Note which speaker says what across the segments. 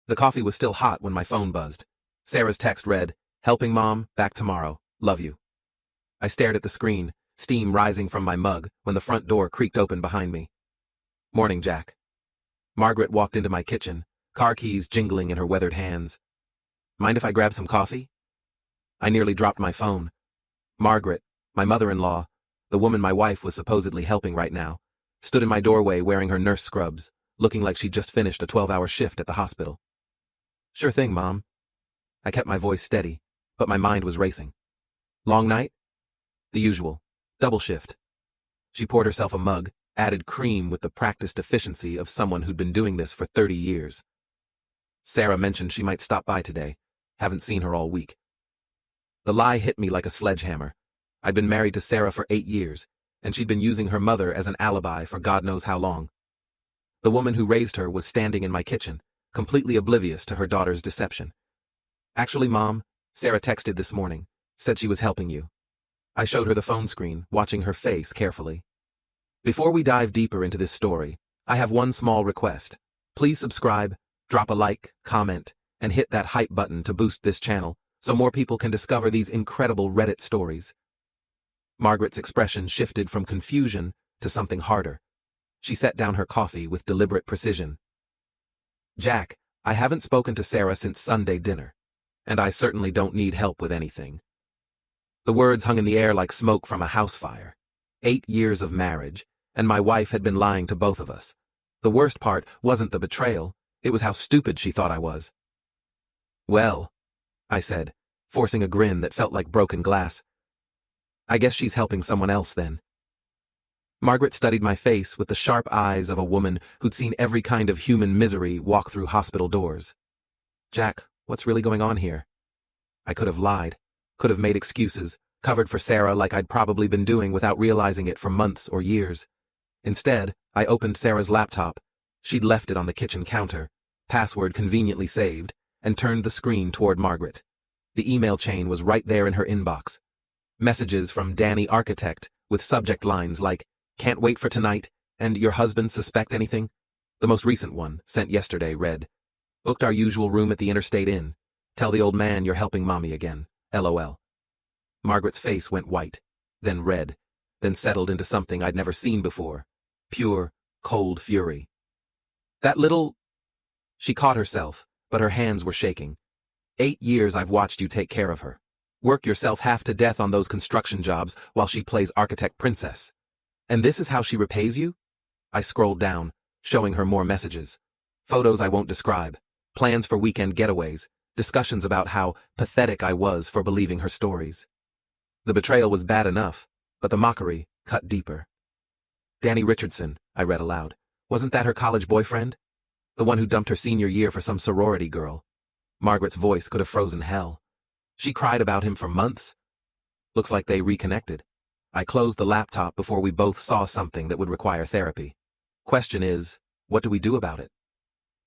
Speaker 1: The coffee was still hot when my phone buzzed. Sarah's text read, "Helping mom, back tomorrow, love you." I stared at the screen, steam rising from my mug, when the front door creaked open behind me. "Morning, Jack." Margaret walked into my kitchen, car keys jingling in her weathered hands. "Mind if I grab some coffee?" I nearly dropped my phone. Margaret, my mother-in-law, the woman my wife was supposedly helping right now, stood in my doorway wearing her nurse scrubs, looking like she'd just finished a 12-hour shift at the hospital. "Sure thing, Mom." I kept my voice steady, but my mind was racing. "Long night?" "The usual. Double shift." She poured herself a mug, added cream with the practiced efficiency of someone who'd been doing this for 30 years. "Sarah mentioned she might stop by today. Haven't seen her all week." The lie hit me like a sledgehammer. I'd been married to Sarah for 8 years, and she'd been using her mother as an alibi for God knows how long. The woman who raised her was standing in my kitchen, completely oblivious to her daughter's deception. "Actually, Mom, Sarah texted this morning, said she was helping you." I showed her the phone screen, watching her face carefully. Before we dive deeper into this story, I have one small request. Please subscribe, drop a like, comment, and hit that hype button to boost this channel so more people can discover these incredible Reddit stories. Margaret's expression shifted from confusion to something harder. She set down her coffee with deliberate precision. "Jack, I haven't spoken to Sarah since Sunday dinner, and I certainly don't need help with anything." The words hung in the air like smoke from a house fire. 8 years of marriage, and my wife had been lying to both of us. The worst part wasn't the betrayal, it was how stupid she thought I was. "Well," I said, forcing a grin that felt like broken glass, "I guess she's helping someone else then." Margaret studied my face with the sharp eyes of a woman who'd seen every kind of human misery walk through hospital doors. "Jack, what's really going on here?" I could have lied, could have made excuses, covered for Sarah like I'd probably been doing without realizing it for months or years. Instead, I opened Sarah's laptop. She'd left it on the kitchen counter, password conveniently saved, and turned the screen toward Margaret. The email chain was right there in her inbox. Messages from Danny Architect with subject lines like, "Can't wait for tonight," and "Your husband suspect anything?" The most recent one, sent yesterday, read, "Booked our usual room at the Interstate Inn. Tell the old man you're helping mommy again. LOL." Margaret's face went white, then red, then settled into something I'd never seen before. Pure, cold fury. "That little—" She caught herself, but her hands were shaking. 8 years I've watched you take care of her. Work yourself half to death on those construction jobs while she plays architect princess. And this is how she repays you? I scrolled down, showing her more messages. Photos I won't describe, plans for weekend getaways, discussions about how pathetic I was for believing her stories. The betrayal was bad enough, but the mockery cut deeper. "Danny Richardson," I read aloud. "Wasn't that her college boyfriend? The one who dumped her senior year for some sorority girl." Margaret's voice could have frozen hell. She cried about him for months. Looks like they reconnected. I closed the laptop before we both saw something that would require therapy. Question is, what do we do about it?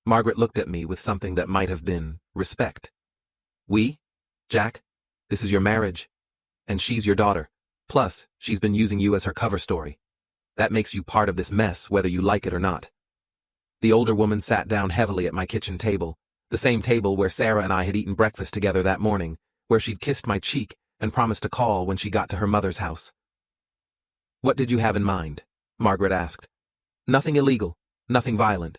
Speaker 1: Margaret looked at me with something that might have been respect. "We? Jack, this is your marriage. And she's your daughter. Plus, she's been using you as her cover story. That makes you part of this mess whether you like it or not." The older woman sat down heavily at my kitchen table, the same table where Sarah and I had eaten breakfast together that morning, where she'd kissed my cheek and promised to call when she got to her mother's house. "What did you have in mind?" Margaret asked. "Nothing illegal, nothing violent.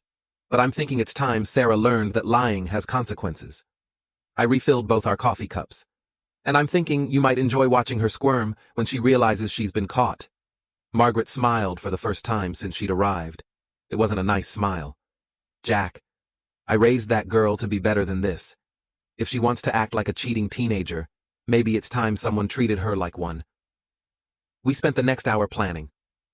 Speaker 1: But I'm thinking it's time Sarah learned that lying has consequences." I refilled both our coffee cups. "And I'm thinking you might enjoy watching her squirm when she realizes she's been caught." Margaret smiled for the first time since she'd arrived. It wasn't a nice smile. "Jack, I raised that girl to be better than this. If she wants to act like a cheating teenager, maybe it's time someone treated her like one." We spent the next hour planning.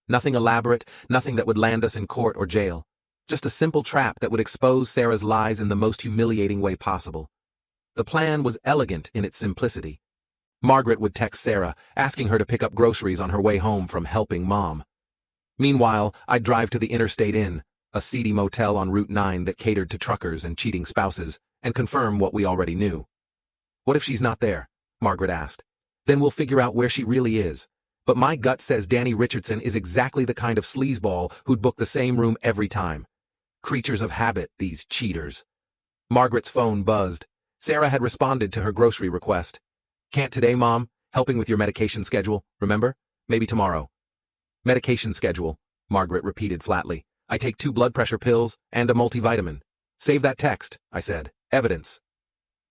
Speaker 1: Nothing elaborate, nothing that would land us in court or jail. Just a simple trap that would expose Sarah's lies in the most humiliating way possible. The plan was elegant in its simplicity. Margaret would text Sarah, asking her to pick up groceries on her way home from helping mom. Meanwhile, I'd drive to the Interstate Inn, a seedy motel on Route 9 that catered to truckers and cheating spouses, and confirm what we already knew. "What if she's not there?" Margaret asked. "Then we'll figure out where she really is. But my gut says Danny Richardson is exactly the kind of sleazeball who'd book the same room every time. Creatures of habit, these cheaters." Margaret's phone buzzed. Sarah had responded to her grocery request. Can't today, Mom? Helping with your medication schedule, remember? Maybe tomorrow. Medication schedule, Margaret repeated flatly. I take 2 blood pressure pills and a multivitamin. Save that text, I said. Evidence.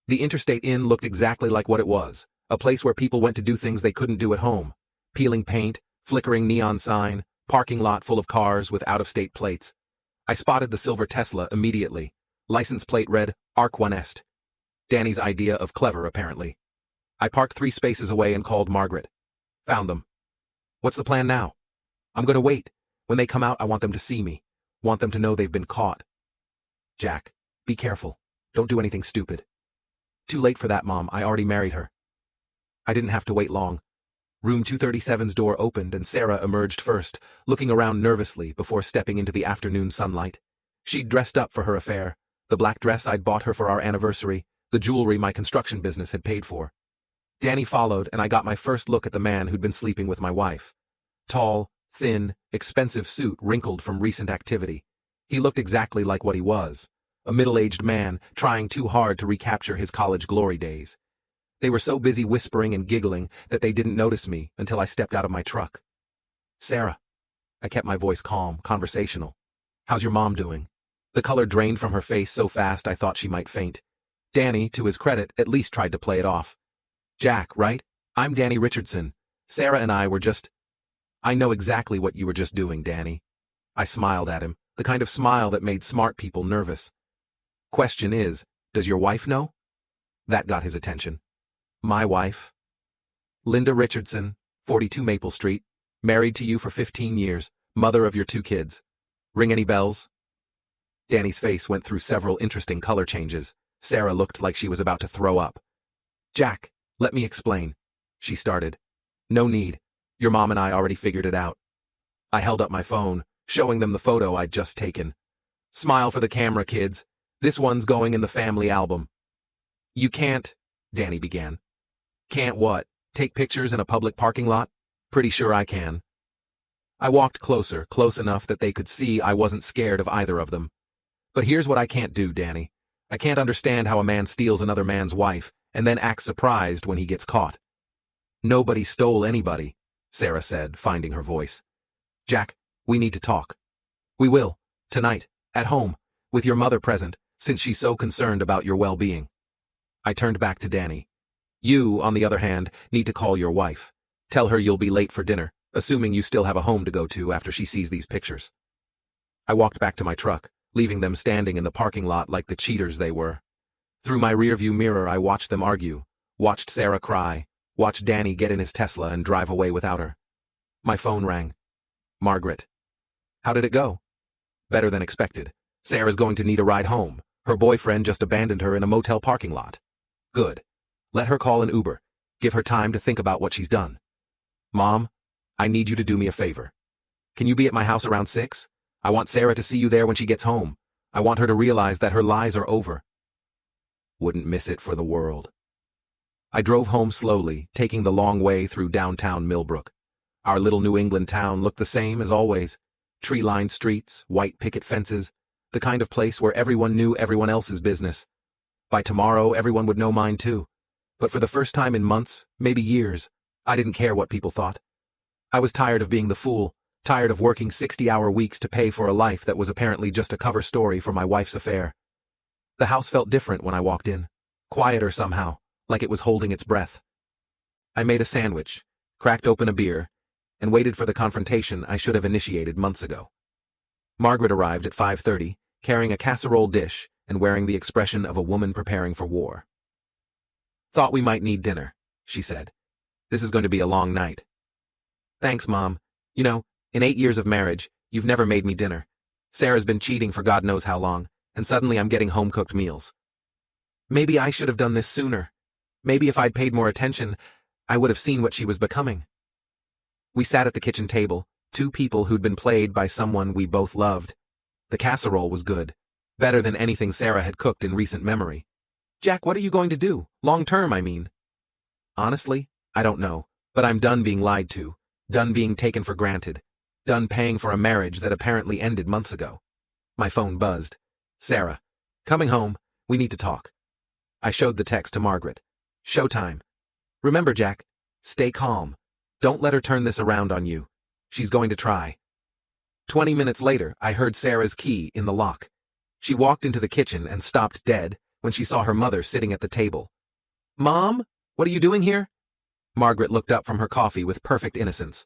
Speaker 1: The Interstate Inn looked exactly like what it was, a place where people went to do things they couldn't do at home. Peeling paint, flickering neon sign, parking lot full of cars with out-of-state plates. I spotted the silver Tesla immediately. License plate read, Arc 1 Est. Danny's idea of clever, apparently. I parked 3 spaces away and called Margaret. Found them. What's the plan now? I'm going to wait. When they come out, I want them to see me. Want them to know they've been caught. Jack, be careful. Don't do anything stupid. Too late for that, Mom. I already married her. I didn't have to wait long. Room 237's door opened and Sarah emerged first, looking around nervously before stepping into the afternoon sunlight. She'd dressed up for her affair, the black dress I'd bought her for our anniversary, the jewelry my construction business had paid for. Danny followed and I got my first look at the man who'd been sleeping with my wife. Tall, thin, expensive suit wrinkled from recent activity. He looked exactly like what he was, a middle-aged man trying too hard to recapture his college glory days. They were so busy whispering and giggling that they didn't notice me until I stepped out of my truck. Sarah. I kept my voice calm, conversational. How's your mom doing? The color drained from her face so fast I thought she might faint. Danny, to his credit, at least tried to play it off. Jack, right? I'm Danny Richardson. Sarah and I were just... I know exactly what you were just doing, Danny. I smiled at him, the kind of smile that made smart people nervous. Question is, does your wife know? That got his attention. My wife? Linda Richardson, 42 Maple Street, married to you for 15 years, mother of your 2 kids. Ring any bells? Danny's face went through several interesting color changes. Sarah looked like she was about to throw up. Jack, let me explain, she started. No need. Your mom and I already figured it out. I held up my phone, showing them the photo I'd just taken. Smile for the camera, kids. This one's going in the family album. You can't, Danny began. Can't what? Take pictures in a public parking lot? Pretty sure I can. I walked closer, close enough that they could see I wasn't scared of either of them. But here's what I can't do, Danny. I can't understand how a man steals another man's wife and then acts surprised when he gets caught. Nobody stole anybody, Sarah said, finding her voice. Jack, we need to talk. We will, tonight, at home, with your mother present, since she's so concerned about your well-being. I turned back to Danny. You, on the other hand, need to call your wife. Tell her you'll be late for dinner, assuming you still have a home to go to after she sees these pictures. I walked back to my truck, leaving them standing in the parking lot like the cheaters they were. Through my rearview mirror I watched them argue, watched Sarah cry, watched Danny get in his Tesla and drive away without her. My phone rang. Margaret. How did it go? Better than expected. Sarah's going to need a ride home. Her boyfriend just abandoned her in a motel parking lot. Good. Let her call an Uber. Give her time to think about what she's done. Mom, I need you to do me a favor. Can you be at my house around 6? I want Sarah to see you there when she gets home. I want her to realize that her lies are over. Wouldn't miss it for the world. I drove home slowly, taking the long way through downtown Millbrook. Our little New England town looked the same as always. Tree-lined streets, white picket fences, the kind of place where everyone knew everyone else's business. By tomorrow, everyone would know mine too. But for the first time in months, maybe years, I didn't care what people thought. I was tired of being the fool, tired of working 60-hour weeks to pay for a life that was apparently just a cover story for my wife's affair. The house felt different when I walked in, quieter somehow, like it was holding its breath. I made a sandwich, cracked open a beer, and waited for the confrontation I should have initiated months ago. Margaret arrived at 5:30, carrying a casserole dish and wearing the expression of a woman preparing for war. Thought we might need dinner, she said. This is going to be a long night. Thanks, Mom. You know, in 8 years of marriage, you've never made me dinner. Sarah's been cheating for God knows how long, and suddenly I'm getting home-cooked meals. Maybe I should have done this sooner. Maybe if I'd paid more attention, I would have seen what she was becoming. We sat at the kitchen table, 2 people who'd been played by someone we both loved. The casserole was good, better than anything Sarah had cooked in recent memory. Jack, what are you going to do? Long term, I mean. Honestly, I don't know, but I'm done being lied to, done being taken for granted, done paying for a marriage that apparently ended months ago. My phone buzzed. Sarah. Coming home. We need to talk. I showed the text to Margaret. Showtime. Remember, Jack, stay calm. Don't let her turn this around on you. She's going to try. 20 minutes later, I heard Sarah's key in the lock. She walked into the kitchen and stopped dead when she saw her mother sitting at the table. Mom, what are you doing here? Margaret looked up from her coffee with perfect innocence.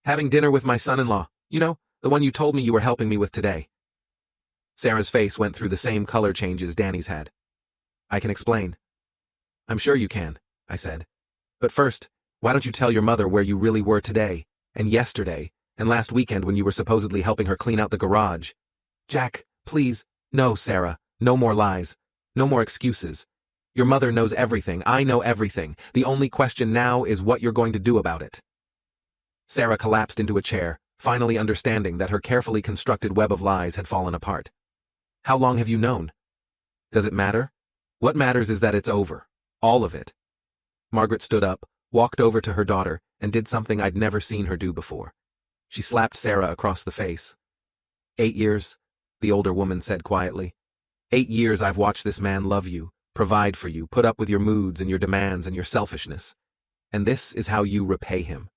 Speaker 1: Having dinner with my son-in-law, you know, the one you told me you were helping me with today. Sarah's face went through the same color changes Danny's had. I can explain. I'm sure you can, I said. But first, why don't you tell your mother where you really were today, and yesterday, and last weekend when you were supposedly helping her clean out the garage? Jack, please. No, Sarah, no more lies. No more excuses. Your mother knows everything. I know everything. The only question now is what you're going to do about it. Sarah collapsed into a chair, finally understanding that her carefully constructed web of lies had fallen apart. How long have you known? Does it matter? What matters is that it's over. All of it. Margaret stood up, walked over to her daughter, and did something I'd never seen her do before. She slapped Sarah across the face. 8 years, the older woman said quietly. 8 years I've watched this man love you, provide for you, put up with your moods and your demands and your selfishness. And this is how you repay him.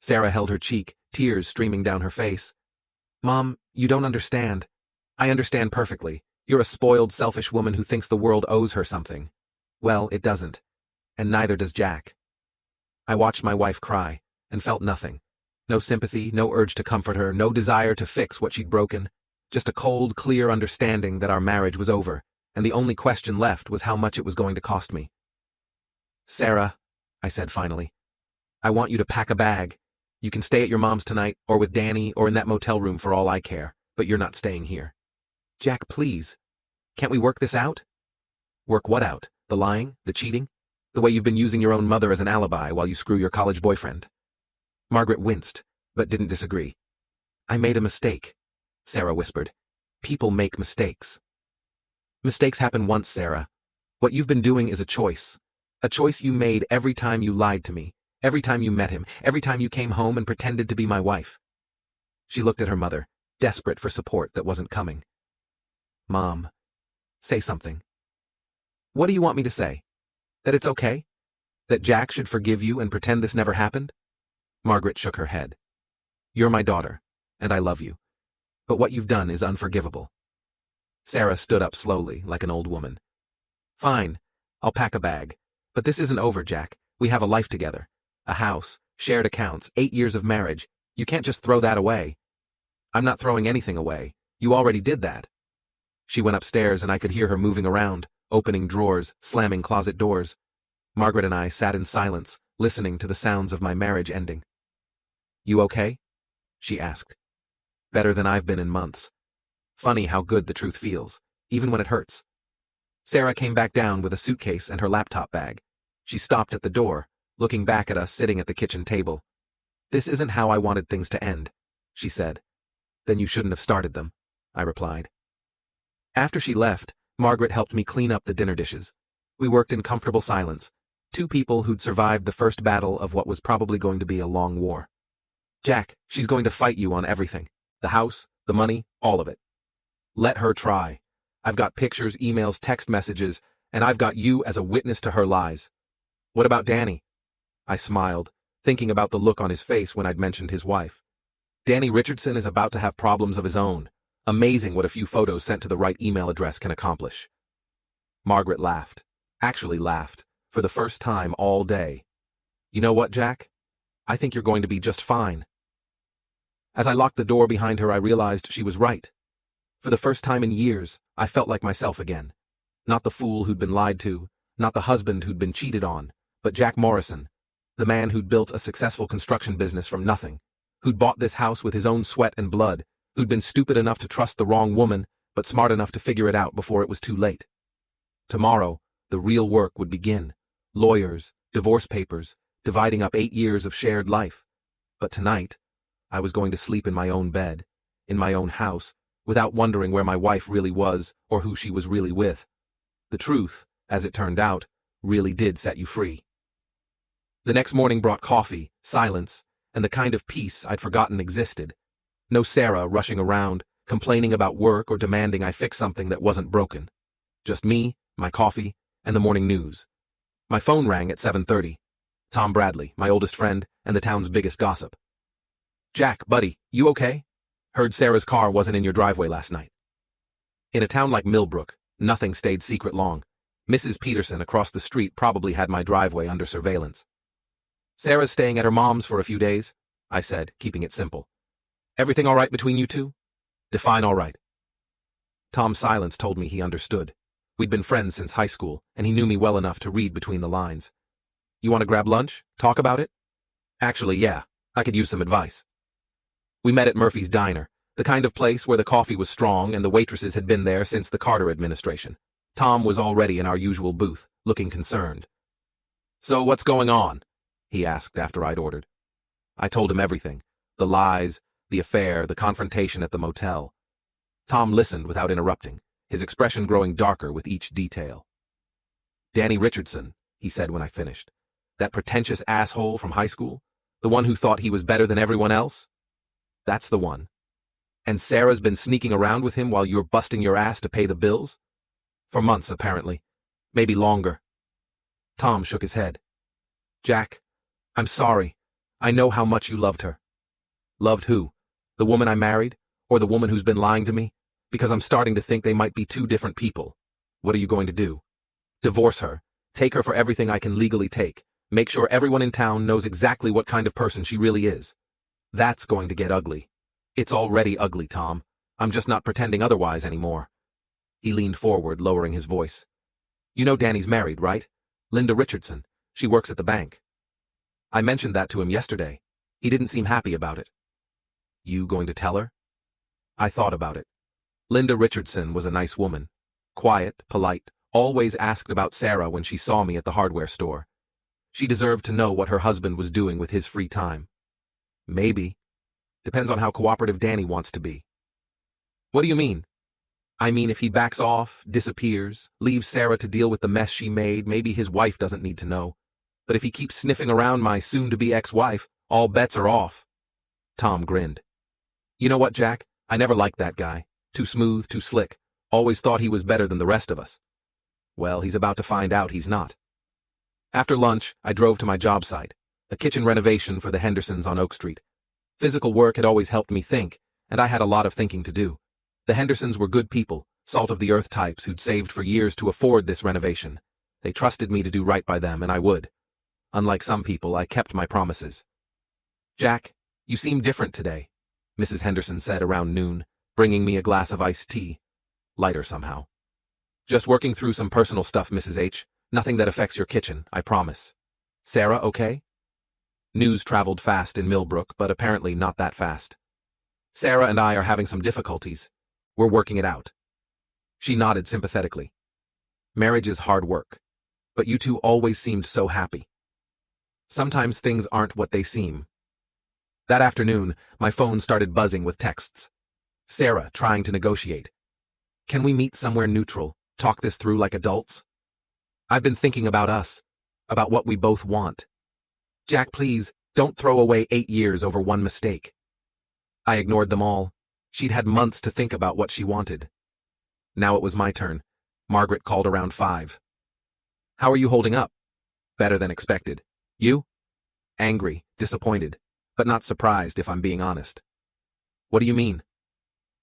Speaker 1: Sarah held her cheek, tears streaming down her face. Mom, you don't understand. I understand perfectly. You're a spoiled, selfish woman who thinks the world owes her something. Well, it doesn't. And neither does Jack. I watched my wife cry, and felt nothing. No sympathy, no urge to comfort her, no desire to fix what she'd broken. Just a cold, clear understanding that our marriage was over, and the only question left was how much it was going to cost me. Sarah, I said finally, I want you to pack a bag. You can stay at your mom's tonight, or with Danny, or in that motel room for all I care, but you're not staying here. Jack, please. Can't we work this out? Work what out? The lying? The cheating? The way you've been using your own mother as an alibi while you screw your college boyfriend? Margaret winced, but didn't disagree. I made a mistake, Sarah whispered. People make mistakes. Mistakes happen once, Sarah. What you've been doing is a choice. A choice you made every time you lied to me, every time you met him, every time you came home and pretended to be my wife. She looked at her mother, desperate for support that wasn't coming. Mom, say something. What do you want me to say? That it's okay? That Jack should forgive you and pretend this never happened? Margaret shook her head. You're my daughter, and I love you. But what you've done is unforgivable. Sarah stood up slowly, like an old woman. Fine, I'll pack a bag. But this isn't over, Jack. We have a life together. A house, shared accounts, 8 years of marriage. You can't just throw that away. I'm not throwing anything away. You already did that. She went upstairs and I could hear her moving around, opening drawers, slamming closet doors. Margaret and I sat in silence, listening to the sounds of my marriage ending. You okay? She asked. Better than I've been in months. Funny how good the truth feels, even when it hurts. Sarah came back down with a suitcase and her laptop bag. She stopped at the door, looking back at us sitting at the kitchen table. This isn't how I wanted things to end, she said. Then you shouldn't have started them, I replied. After she left, Margaret helped me clean up the dinner dishes. We worked in comfortable silence, two people who'd survived the first battle of what was probably going to be a long war. Jack, she's going to fight you on everything. The house, the money, all of it. Let her try. I've got pictures, emails, text messages, and I've got you as a witness to her lies. What about Danny? I smiled, thinking about the look on his face when I'd mentioned his wife. Danny Richardson is about to have problems of his own. Amazing what a few photos sent to the right email address can accomplish. Margaret laughed. Actually laughed, for the first time all day. You know what, Jack? I think you're going to be just fine. As I locked the door behind her, I realized she was right. For the first time in years, I felt like myself again. Not the fool who'd been lied to, not the husband who'd been cheated on, but Jack Morrison, the man who'd built a successful construction business from nothing, who'd bought this house with his own sweat and blood, who'd been stupid enough to trust the wrong woman, but smart enough to figure it out before it was too late. Tomorrow, the real work would begin. Lawyers, divorce papers, dividing up 8 years of shared life. But tonight, I was going to sleep in my own bed, in my own house, without wondering where my wife really was or who she was really with. The truth, as it turned out, really did set you free. The next morning brought coffee, silence, and the kind of peace I'd forgotten existed. No Sarah rushing around, complaining about work or demanding I fix something that wasn't broken. Just me, my coffee, and the morning news. My phone rang at 7:30. Tom Bradley, my oldest friend, and the town's biggest gossip. "Jack, buddy, you okay? Heard Sarah's car wasn't in your driveway last night." In a town like Millbrook, nothing stayed secret long. Mrs. Peterson across the street probably had my driveway under surveillance. "Sarah's staying at her mom's for a few days," I said, keeping it simple. "Everything all right between you two?" "Define all right." Tom's silence told me he understood. We'd been friends since high school, and he knew me well enough to read between the lines. "You want to grab lunch? Talk about it?" "Actually, yeah. I could use some advice." We met at Murphy's Diner, the kind of place where the coffee was strong and the waitresses had been there since the Carter administration. Tom was already in our usual booth, looking concerned. "So what's going on?" he asked after I'd ordered. I told him everything. The lies, the affair, the confrontation at the motel. Tom listened without interrupting, his expression growing darker with each detail. "Danny Richardson," he said when I finished. "That pretentious asshole from high school? The one who thought he was better than everyone else? That's the one. And Sarah's been sneaking around with him while you're busting your ass to pay the bills? For months, apparently. Maybe longer." Tom shook his head. "Jack, I'm sorry. I know how much you loved her." "Loved who? The woman I married? Or the woman who's been lying to me? Because I'm starting to think they might be two different people. What are you going to do? Divorce her. Take her for everything I can legally take. Make sure everyone in town knows exactly what kind of person she really is. That's going to get ugly. It's already ugly, Tom. I'm just not pretending otherwise anymore." He leaned forward, lowering his voice. "You know Danny's married, right? Linda Richardson. She works at the bank." I mentioned that to him yesterday. He didn't seem happy about it. "You going to tell her?" I thought about it. Linda Richardson was a nice woman. Quiet, polite, always asked about Sarah when she saw me at the hardware store. She deserved to know what her husband was doing with his free time. Maybe. Depends on how cooperative Danny wants to be. "What do you mean?" "I mean, if he backs off, disappears, leaves Sarah to deal with the mess she made, maybe his wife doesn't need to know. But if he keeps sniffing around my soon-to-be ex-wife, all bets are off." Tom grinned. "You know what, Jack? I never liked that guy. Too smooth, too slick. Always thought he was better than the rest of us." Well, he's about to find out he's not. After lunch, I drove to my job site, a kitchen renovation for the Hendersons on Oak Street. Physical work had always helped me think, and I had a lot of thinking to do. The Hendersons were good people, salt-of-the-earth types who'd saved for years to afford this renovation. They trusted me to do right by them, and I would. Unlike some people, I kept my promises. "Jack, you seem different today," Mrs. Henderson said around noon, bringing me a glass of iced tea. Lighter somehow. "Just working through some personal stuff, Mrs. H. Nothing that affects your kitchen, I promise. Sarah, okay?" News traveled fast in Millbrook, but apparently not that fast. "Sarah and I are having some difficulties. We're working it out." She nodded sympathetically. "Marriage is hard work. But you two always seemed so happy. Sometimes things aren't what they seem." That afternoon, my phone started buzzing with texts. Sarah trying to negotiate. "Can we meet somewhere neutral, talk this through like adults? I've been thinking about us, about what we both want. Jack, please, don't throw away 8 years over one mistake." I ignored them all. She'd had months to think about what she wanted. Now it was my turn. Margaret called around 5. "How are you holding up?" "Better than expected. You?" "Angry, disappointed, but not surprised if I'm being honest." "What do you mean?"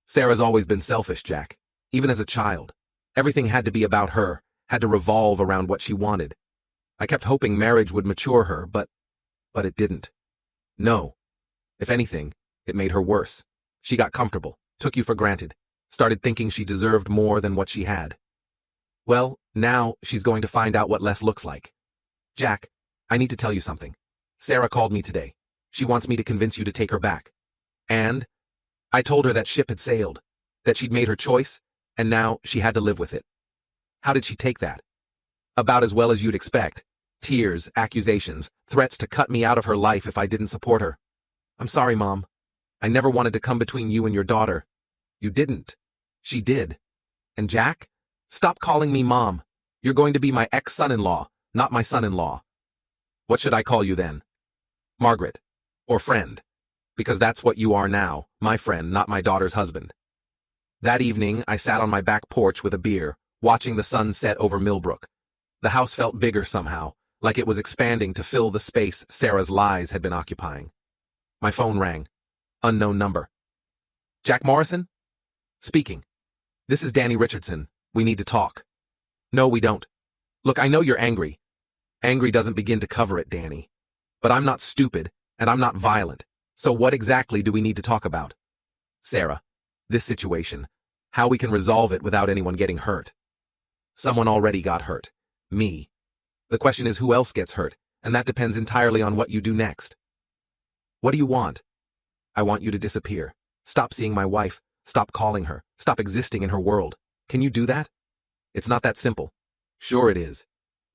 Speaker 1: "Sarah's always been selfish, Jack. Even as a child. Everything had to be about her, had to revolve around what she wanted. I kept hoping marriage would mature her, but it didn't. No. If anything, it made her worse. She got comfortable, took you for granted, started thinking she deserved more than what she had. Well, now she's going to find out what less looks like. Jack, I need to tell you something. Sarah called me today. She wants me to convince you to take her back. And I told her that ship had sailed, that she'd made her choice, and now she had to live with it. How did she take that? About as well as you'd expect. Tears, accusations, threats to cut me out of her life if I didn't support her. I'm sorry, Mom. I never wanted to come between you and your daughter. You didn't. She did. And Jack? Stop calling me Mom. You're going to be my ex-son-in-law, not my son-in-law. What should I call you then? Margaret. Or friend. Because that's what you are now, my friend, not my daughter's husband. That evening, I sat on my back porch with a beer, watching the sun set over Millbrook. The house felt bigger somehow, like it was expanding to fill the space Sarah's lies had been occupying. My phone rang. Unknown number. Jack Morrison? Speaking. This is Danny Richardson. We need to talk. No, we don't. Look, I know you're angry. Angry doesn't begin to cover it, Danny. But I'm not stupid, and I'm not violent. So what exactly do we need to talk about? Sarah, this situation. How we can resolve it without anyone getting hurt. Someone already got hurt. Me. The question is who else gets hurt, and that depends entirely on what you do next. What do you want? I want you to disappear. Stop seeing my wife. Stop calling her. Stop existing in her world. Can you do that? It's not that simple. Sure it is.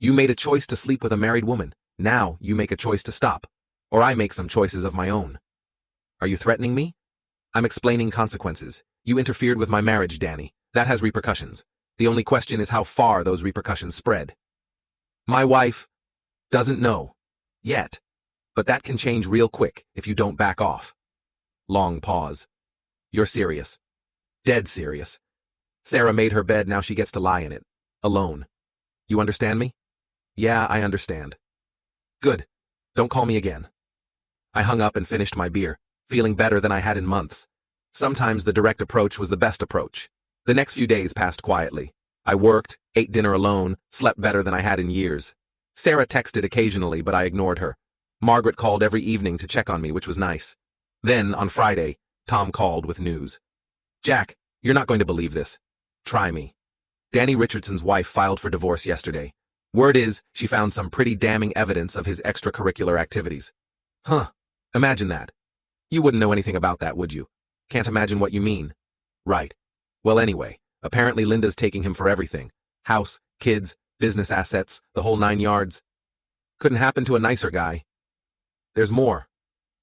Speaker 1: You made a choice to sleep with a married woman. Now you make a choice to stop. Or I make some choices of my own. Are you threatening me? I'm explaining consequences. You interfered with my marriage, Danny. That has repercussions. The only question is how far those repercussions spread. My wife doesn't know. Yet. But that can change real quick if you don't back off. Long pause. You're serious. Dead serious. Sarah made her bed, now she gets to lie in it. Alone. You understand me? Yeah, I understand. Good. Don't call me again. I hung up and finished my beer, feeling better than I had in months. Sometimes the direct approach was the best approach. The next few days passed quietly. I worked, ate dinner alone, slept better than I had in years. Sarah texted occasionally, but I ignored her. Margaret called every evening to check on me, which was nice. Then, on Friday, Tom called with news. Jack, you're not going to believe this. Try me. Danny Richardson's wife filed for divorce yesterday. Word is, she found some pretty damning evidence of his extracurricular activities. Huh. Imagine that. You wouldn't know anything about that, would you? Can't imagine what you mean. Right. Well, anyway, apparently Linda's taking him for everything. House, kids, business assets, the whole 9 yards. Couldn't happen to a nicer guy. There's more.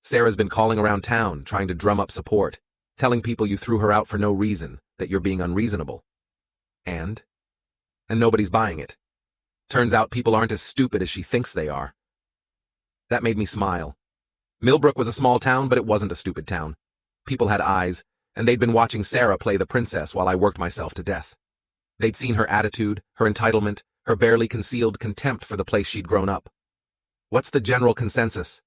Speaker 1: Sarah's been calling around town, trying to drum up support, telling people you threw her out for no reason, that you're being unreasonable. And nobody's buying it. Turns out people aren't as stupid as she thinks they are. That made me smile. Millbrook was a small town, but it wasn't a stupid town. People had eyes, and they'd been watching Sarah play the princess while I worked myself to death. They'd seen her attitude, her entitlement, her barely concealed contempt for the place she'd grown up. What's the general consensus?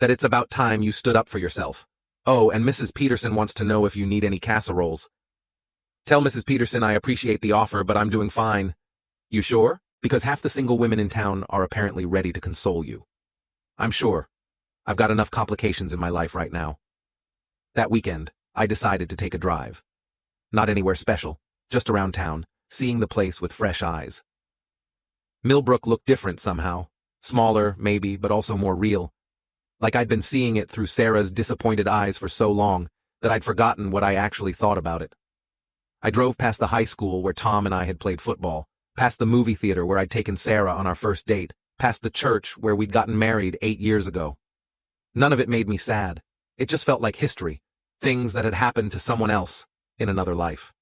Speaker 1: That it's about time you stood up for yourself. Oh, and Mrs. Peterson wants to know if you need any casseroles. Tell Mrs. Peterson I appreciate the offer, but I'm doing fine. You sure? Because half the single women in town are apparently ready to console you. I'm sure. I've got enough complications in my life right now. That weekend, I decided to take a drive. Not anywhere special, just around town, seeing the place with fresh eyes. Millbrook looked different somehow. Smaller, maybe, but also more real. Like I'd been seeing it through Sarah's disappointed eyes for so long that I'd forgotten what I actually thought about it. I drove past the high school where Tom and I had played football, past the movie theater where I'd taken Sarah on our first date, past the church where we'd gotten married 8 years ago. None of it made me sad. It just felt like history, things that had happened to someone else in another life.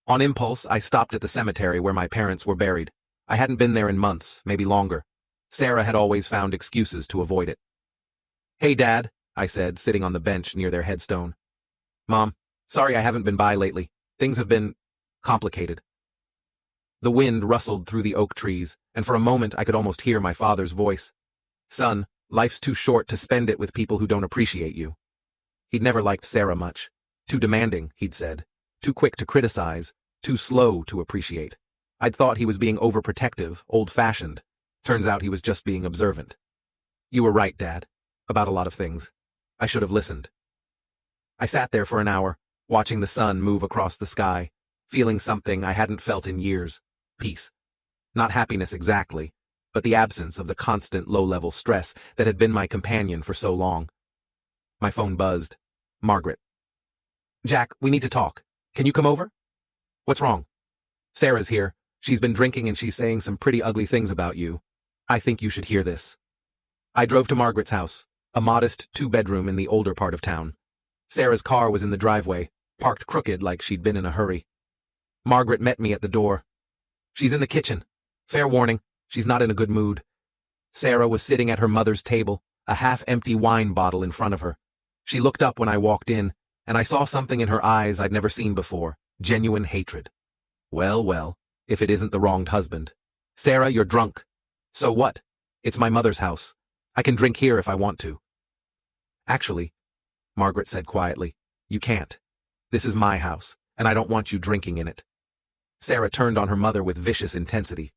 Speaker 1: On impulse, I stopped at the cemetery where my parents were buried. I hadn't been there in months, maybe longer. Sarah had always found excuses to avoid it. Hey, Dad, I said, sitting on the bench near their headstone. Mom, sorry I haven't been by lately. Things have been complicated. The wind rustled through the oak trees, and for a moment I could almost hear my father's voice. Son, life's too short to spend it with people who don't appreciate you. He'd never liked Sarah much. Too demanding, he'd said. Too quick to criticize. Too slow to appreciate. I'd thought he was being overprotective, old-fashioned. Turns out he was just being observant. You were right, Dad. About a lot of things. I should have listened. I sat there for an hour, watching the sun move across the sky, feeling something I hadn't felt in years. Peace. Not happiness exactly, but the absence of the constant low-level stress that had been my companion for so long. My phone buzzed. Margaret. Jack, we need to talk. Can you come over? What's wrong? Sarah's here. She's been drinking and she's saying some pretty ugly things about you. I think you should hear this. I drove to Margaret's house, a modest 2-bedroom in the older part of town. Sarah's car was in the driveway, parked crooked like she'd been in a hurry. Margaret met me at the door. She's in the kitchen. Fair warning, she's not in a good mood. Sarah was sitting at her mother's table, a half-empty wine bottle in front of her. She looked up when I walked in, and I saw something in her eyes I'd never seen before, genuine hatred. Well, well, if it isn't the wronged husband. Sarah, you're drunk. So what? It's my mother's house. I can drink here if I want to. Actually, Margaret said quietly, you can't. This is my house, and I don't want you drinking in it. Sarah turned on her mother with vicious intensity.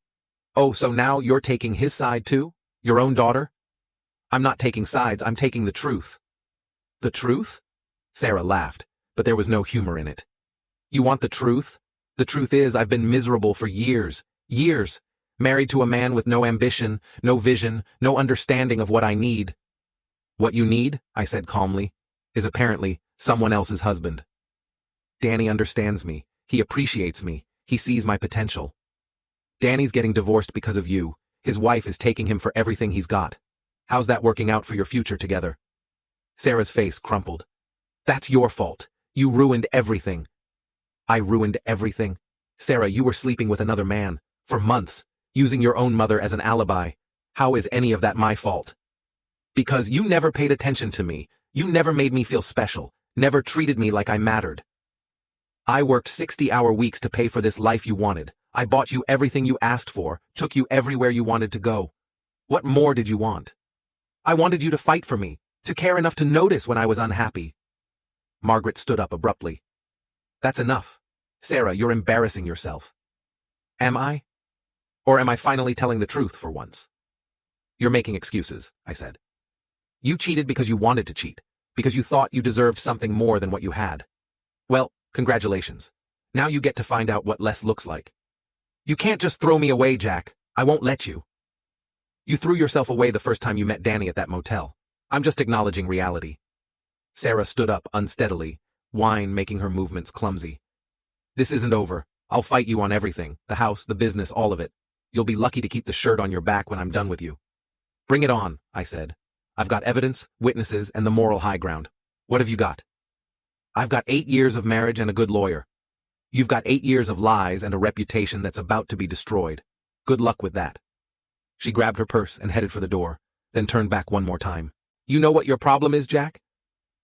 Speaker 1: Oh, so now you're taking his side too? Your own daughter? I'm not taking sides, I'm taking the truth. The truth? Sarah laughed, but there was no humor in it. You want the truth? The truth is, I've been miserable for years, married to a man with no ambition, no vision, no understanding of what I need. What you need, I said calmly, is apparently someone else's husband. Danny understands me, he appreciates me, he sees my potential. Danny's getting divorced because of you, his wife is taking him for everything he's got. How's that working out for your future together? Sarah's face crumpled. That's your fault. You ruined everything. I ruined everything? Sarah, you were sleeping with another man, for months, using your own mother as an alibi. How is any of that my fault? Because you never paid attention to me, you never made me feel special, never treated me like I mattered. I worked 60-hour weeks to pay for this life you wanted. I bought you everything you asked for, took you everywhere you wanted to go. What more did you want? I wanted you to fight for me, to care enough to notice when I was unhappy. Margaret stood up abruptly. That's enough. Sarah, you're embarrassing yourself. Am I? Or am I finally telling the truth for once? You're making excuses, I said. You cheated because you wanted to cheat, because you thought you deserved something more than what you had. Well, congratulations. Now you get to find out what less looks like. You can't just throw me away, Jack. I won't let you. You threw yourself away the first time you met Danny at that motel. I'm just acknowledging reality. Sarah stood up unsteadily, wine making her movements clumsy. This isn't over. I'll fight you on everything, the house, the business, all of it. You'll be lucky to keep the shirt on your back when I'm done with you. Bring it on, I said. I've got evidence, witnesses, and the moral high ground. What have you got? I've got 8 years of marriage and a good lawyer. You've got 8 years of lies and a reputation that's about to be destroyed. Good luck with that. She grabbed her purse and headed for the door, then turned back one more time. You know what your problem is, Jack?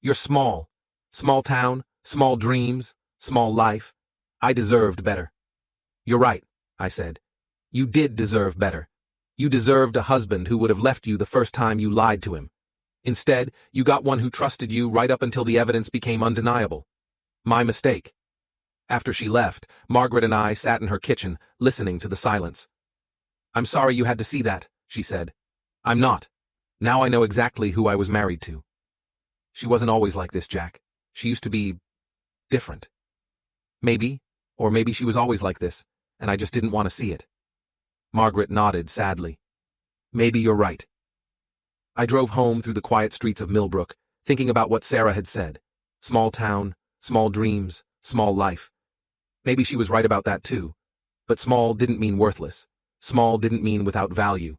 Speaker 1: You're small. Small town, small dreams, small life. I deserved better. You're right, I said. You did deserve better. You deserved a husband who would have left you the first time you lied to him. Instead, you got one who trusted you right up until the evidence became undeniable. My mistake. After she left, Margaret and I sat in her kitchen, listening to the silence. I'm sorry you had to see that, she said. I'm not. Now I know exactly who I was married to. She wasn't always like this, Jack. She used to be different. Maybe, or maybe she was always like this, and I just didn't want to see it. Margaret nodded sadly. Maybe you're right. I drove home through the quiet streets of Millbrook, thinking about what Sarah had said. Small town, small dreams, small life. Maybe she was right about that too. But small didn't mean worthless. Small didn't mean without value.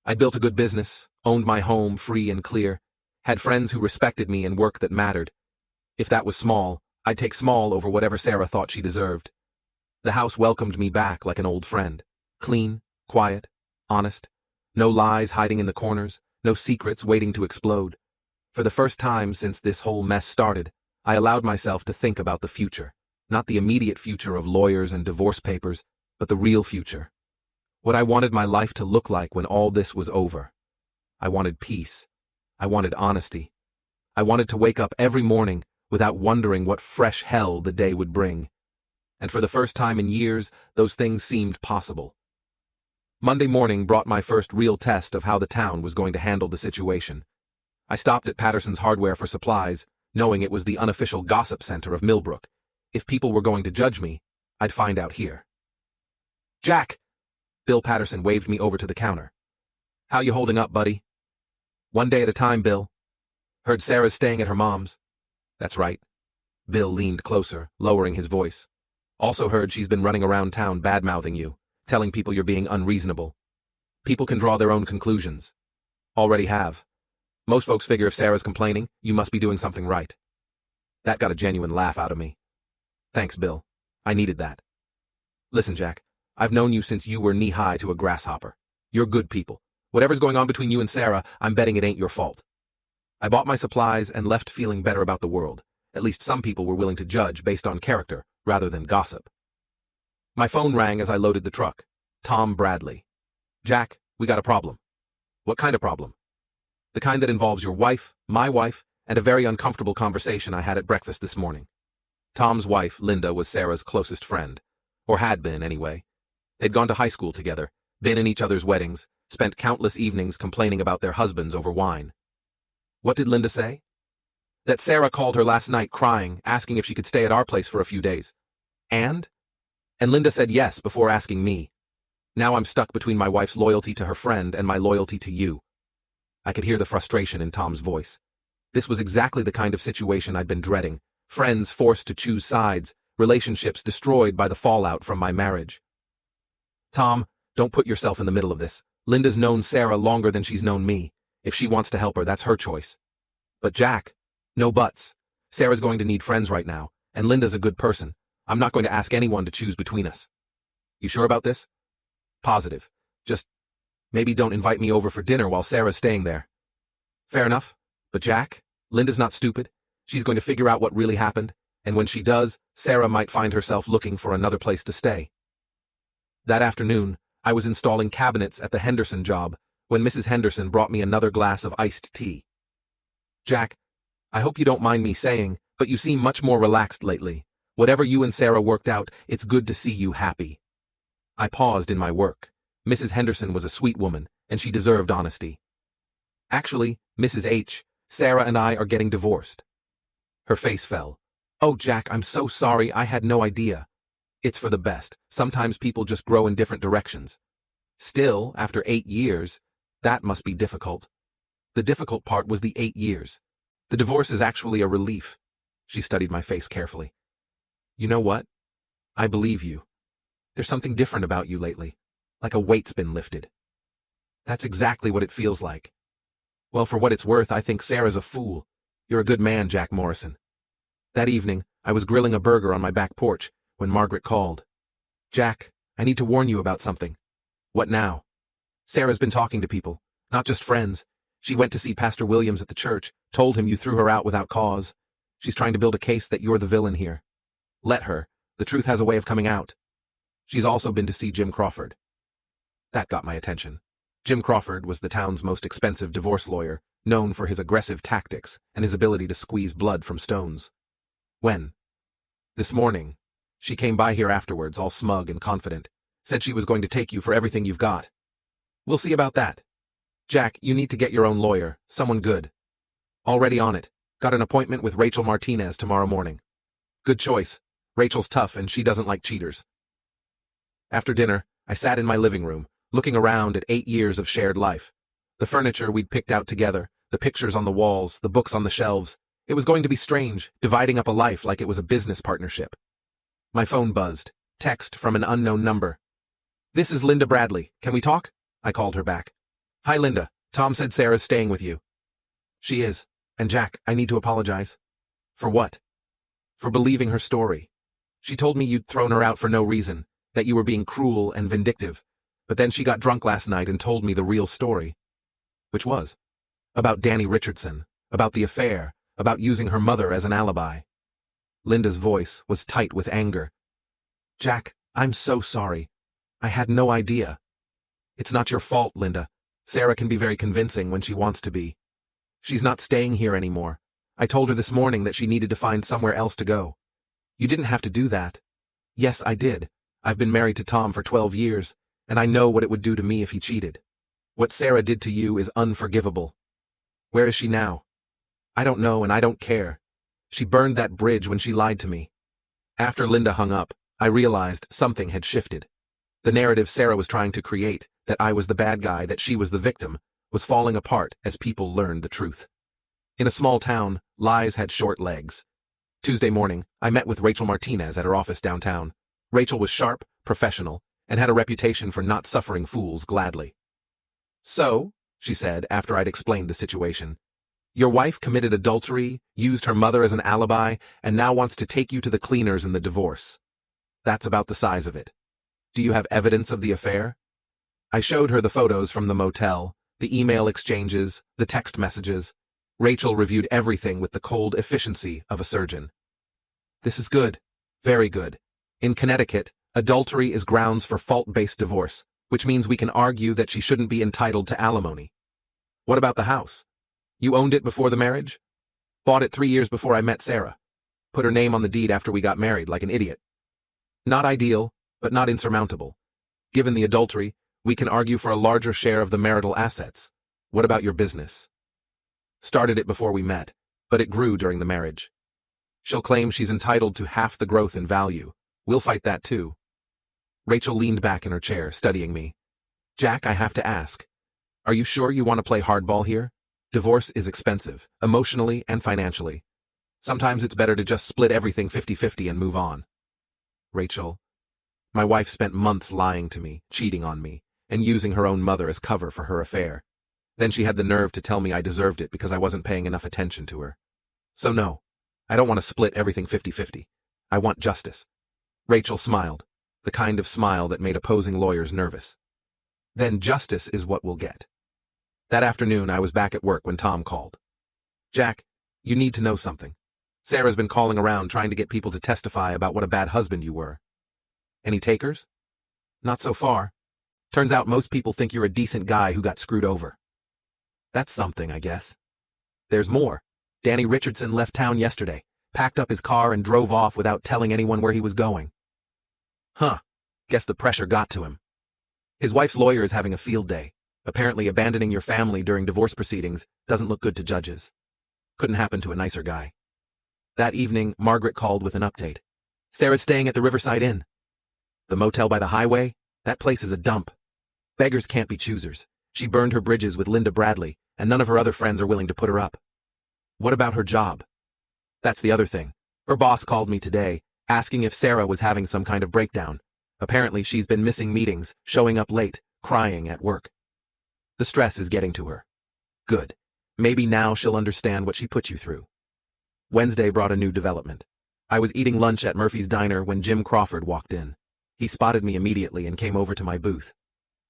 Speaker 1: I'd built a good business, owned my home free and clear, had friends who respected me and work that mattered. If that was small, I'd take small over whatever Sarah thought she deserved. The house welcomed me back like an old friend. Clean, quiet, honest. No lies hiding in the corners, no secrets waiting to explode. For the first time since this whole mess started, I allowed myself to think about the future. Not the immediate future of lawyers and divorce papers, but the real future. What I wanted my life to look like when all this was over. I wanted peace. I wanted honesty. I wanted to wake up every morning without wondering what fresh hell the day would bring. And for the first time in years, those things seemed possible. Monday morning brought my first real test of how the town was going to handle the situation. I stopped at Patterson's Hardware for supplies, knowing it was the unofficial gossip center of Millbrook. If people were going to judge me, I'd find out here. Jack! Bill Patterson waved me over to the counter. How you holding up, buddy? One day at a time, Bill. Heard Sarah's staying at her mom's. That's right. Bill leaned closer, lowering his voice. Also heard she's been running around town bad-mouthing you, telling people you're being unreasonable. People can draw their own conclusions. Already have. Most folks figure if Sarah's complaining, you must be doing something right. That got a genuine laugh out of me. Thanks, Bill. I needed that. Listen, Jack, I've known you since you were knee-high to a grasshopper. You're good people. Whatever's going on between you and Sarah, I'm betting it ain't your fault. I bought my supplies and left feeling better about the world. At least some people were willing to judge based on character rather than gossip. My phone rang as I loaded the truck. Tom Bradley. Jack, we got a problem. What kind of problem? The kind that involves your wife, my wife, and a very uncomfortable conversation I had at breakfast this morning. Tom's wife, Linda, was Sarah's closest friend. Or had been, anyway. They'd gone to high school together, been in each other's weddings, spent countless evenings complaining about their husbands over wine. What did Linda say? That Sarah called her last night crying, asking if she could stay at our place for a few days. And Linda said yes before asking me. Now I'm stuck between my wife's loyalty to her friend and my loyalty to you. I could hear the frustration in Tom's voice. This was exactly the kind of situation I'd been dreading. Friends forced to choose sides, relationships destroyed by the fallout from my marriage. Tom, don't put yourself in the middle of this. Linda's known Sarah longer than she's known me. If she wants to help her, that's her choice. But Jack, no buts. Sarah's going to need friends right now, and Linda's a good person. I'm not going to ask anyone to choose between us. You sure about this? Positive. Just maybe don't invite me over for dinner while Sarah's staying there. Fair enough. But Jack, Linda's not stupid. She's going to figure out what really happened, and when she does, Sarah might find herself looking for another place to stay. That afternoon, I was installing cabinets at the Henderson job when Mrs. Henderson brought me another glass of iced tea. Jack, I hope you don't mind me saying, but you seem much more relaxed lately. Whatever you and Sarah worked out, it's good to see you happy. I paused in my work. Mrs. Henderson was a sweet woman, and she deserved honesty. Actually, Mrs. H., Sarah and I are getting divorced. Her face fell. Oh, Jack, I'm so sorry, I had no idea. It's for the best. Sometimes people just grow in different directions. Still, after 8 years, that must be difficult. The difficult part was the 8 years. The divorce is actually a relief. She studied my face carefully. You know what? I believe you. There's something different about you lately, like a weight's been lifted. That's exactly what it feels like. Well, for what it's worth, I think Sarah's a fool. You're a good man, Jack Morrison. That evening, I was grilling a burger on my back porch when Margaret called. Jack, I need to warn you about something. What now? Sarah's been talking to people, not just friends. She went to see Pastor Williams at the church, told him you threw her out without cause. She's trying to build a case that you're the villain here. Let her. The truth has a way of coming out. She's also been to see Jim Crawford. That got my attention. Jim Crawford was the town's most expensive divorce lawyer, known for his aggressive tactics and his ability to squeeze blood from stones. When? This morning. She came by here afterwards, all smug and confident. Said she was going to take you for everything you've got. We'll see about that. Jack, you need to get your own lawyer, someone good. Already on it. Got an appointment with Rachel Martinez tomorrow morning. Good choice. Rachel's tough and she doesn't like cheaters. After dinner, I sat in my living room, looking around at 8 years of shared life. The furniture we'd picked out together, the pictures on the walls, the books on the shelves. It was going to be strange, dividing up a life like it was a business partnership. My phone buzzed. Text from an unknown number. This is Linda Bradley. Can we talk? I called her back. Hi, Linda. Tom said Sarah's staying with you. She is. And Jack, I need to apologize. For what? For believing her story. She told me you'd thrown her out for no reason, that you were being cruel and vindictive. But then she got drunk last night and told me the real story. Which was? About Danny Richardson, about the affair, about using her mother as an alibi. Linda's voice was tight with anger. Jack, I'm so sorry. I had no idea. It's not your fault, Linda. Sarah can be very convincing when she wants to be. She's not staying here anymore. I told her this morning that she needed to find somewhere else to go. You didn't have to do that. Yes, I did. I've been married to Tom for 12 years, and I know what it would do to me if he cheated. What Sarah did to you is unforgivable. Where is she now? I don't know and I don't care. She burned that bridge when she lied to me. After Linda hung up, I realized something had shifted. The narrative Sarah was trying to create, that I was the bad guy, that she was the victim, was falling apart as people learned the truth. In a small town, lies had short legs. Tuesday morning, I met with Rachel Martinez at her office downtown. Rachel was sharp, professional, and had a reputation for not suffering fools gladly. So, she said after I'd explained the situation, your wife committed adultery, used her mother as an alibi, and now wants to take you to the cleaners in the divorce. That's about the size of it. Do you have evidence of the affair? I showed her the photos from the motel, the email exchanges, the text messages. Rachel reviewed everything with the cold efficiency of a surgeon. This is good. Very good. In Connecticut, Adultery is grounds for fault-based divorce, which means we can argue that she shouldn't be entitled to alimony. What about the house? You owned it before the marriage? Bought it 3 years before I met Sarah. Put her name on the deed after we got married, like an idiot. Not ideal, but not insurmountable. Given the adultery, we can argue for a larger share of the marital assets. What about your business? Started it before we met, but it grew during the marriage. She'll claim she's entitled to half the growth in value. We'll fight that too. Rachel leaned back in her chair, studying me. Jack, I have to ask. Are you sure you want to play hardball here? Divorce is expensive, emotionally and financially. Sometimes it's better to just split everything 50-50 and move on. Rachel, my wife spent months lying to me, cheating on me, and using her own mother as cover for her affair. Then she had the nerve to tell me I deserved it because I wasn't paying enough attention to her. So no, I don't want to split everything 50-50. I want justice. Rachel smiled, the kind of smile that made opposing lawyers nervous. Then justice is what we'll get. That afternoon, I was back at work when Tom called. Jack, you need to know something. Sarah's been calling around trying to get people to testify about what a bad husband you were. Any takers? Not so far. Turns out most people think you're a decent guy who got screwed over. That's something, I guess. There's more. Danny Richardson left town yesterday, packed up his car and drove off without telling anyone where he was going. Huh. Guess the pressure got to him. His wife's lawyer is having a field day. Apparently abandoning your family during divorce proceedings doesn't look good to judges. Couldn't happen to a nicer guy. That evening, Margaret called with an update. Sarah's staying at the Riverside Inn. The motel by the highway? That place is a dump. Beggars can't be choosers. She burned her bridges with Linda Bradley, and none of her other friends are willing to put her up. What about her job? That's the other thing. Her boss called me today, asking if Sarah was having some kind of breakdown. Apparently she's been missing meetings, showing up late, crying at work. The stress is getting to her. Good. Maybe now she'll understand what she put you through. Wednesday brought a new development. I was eating lunch at Murphy's Diner when Jim Crawford walked in. He spotted me immediately and came over to my booth.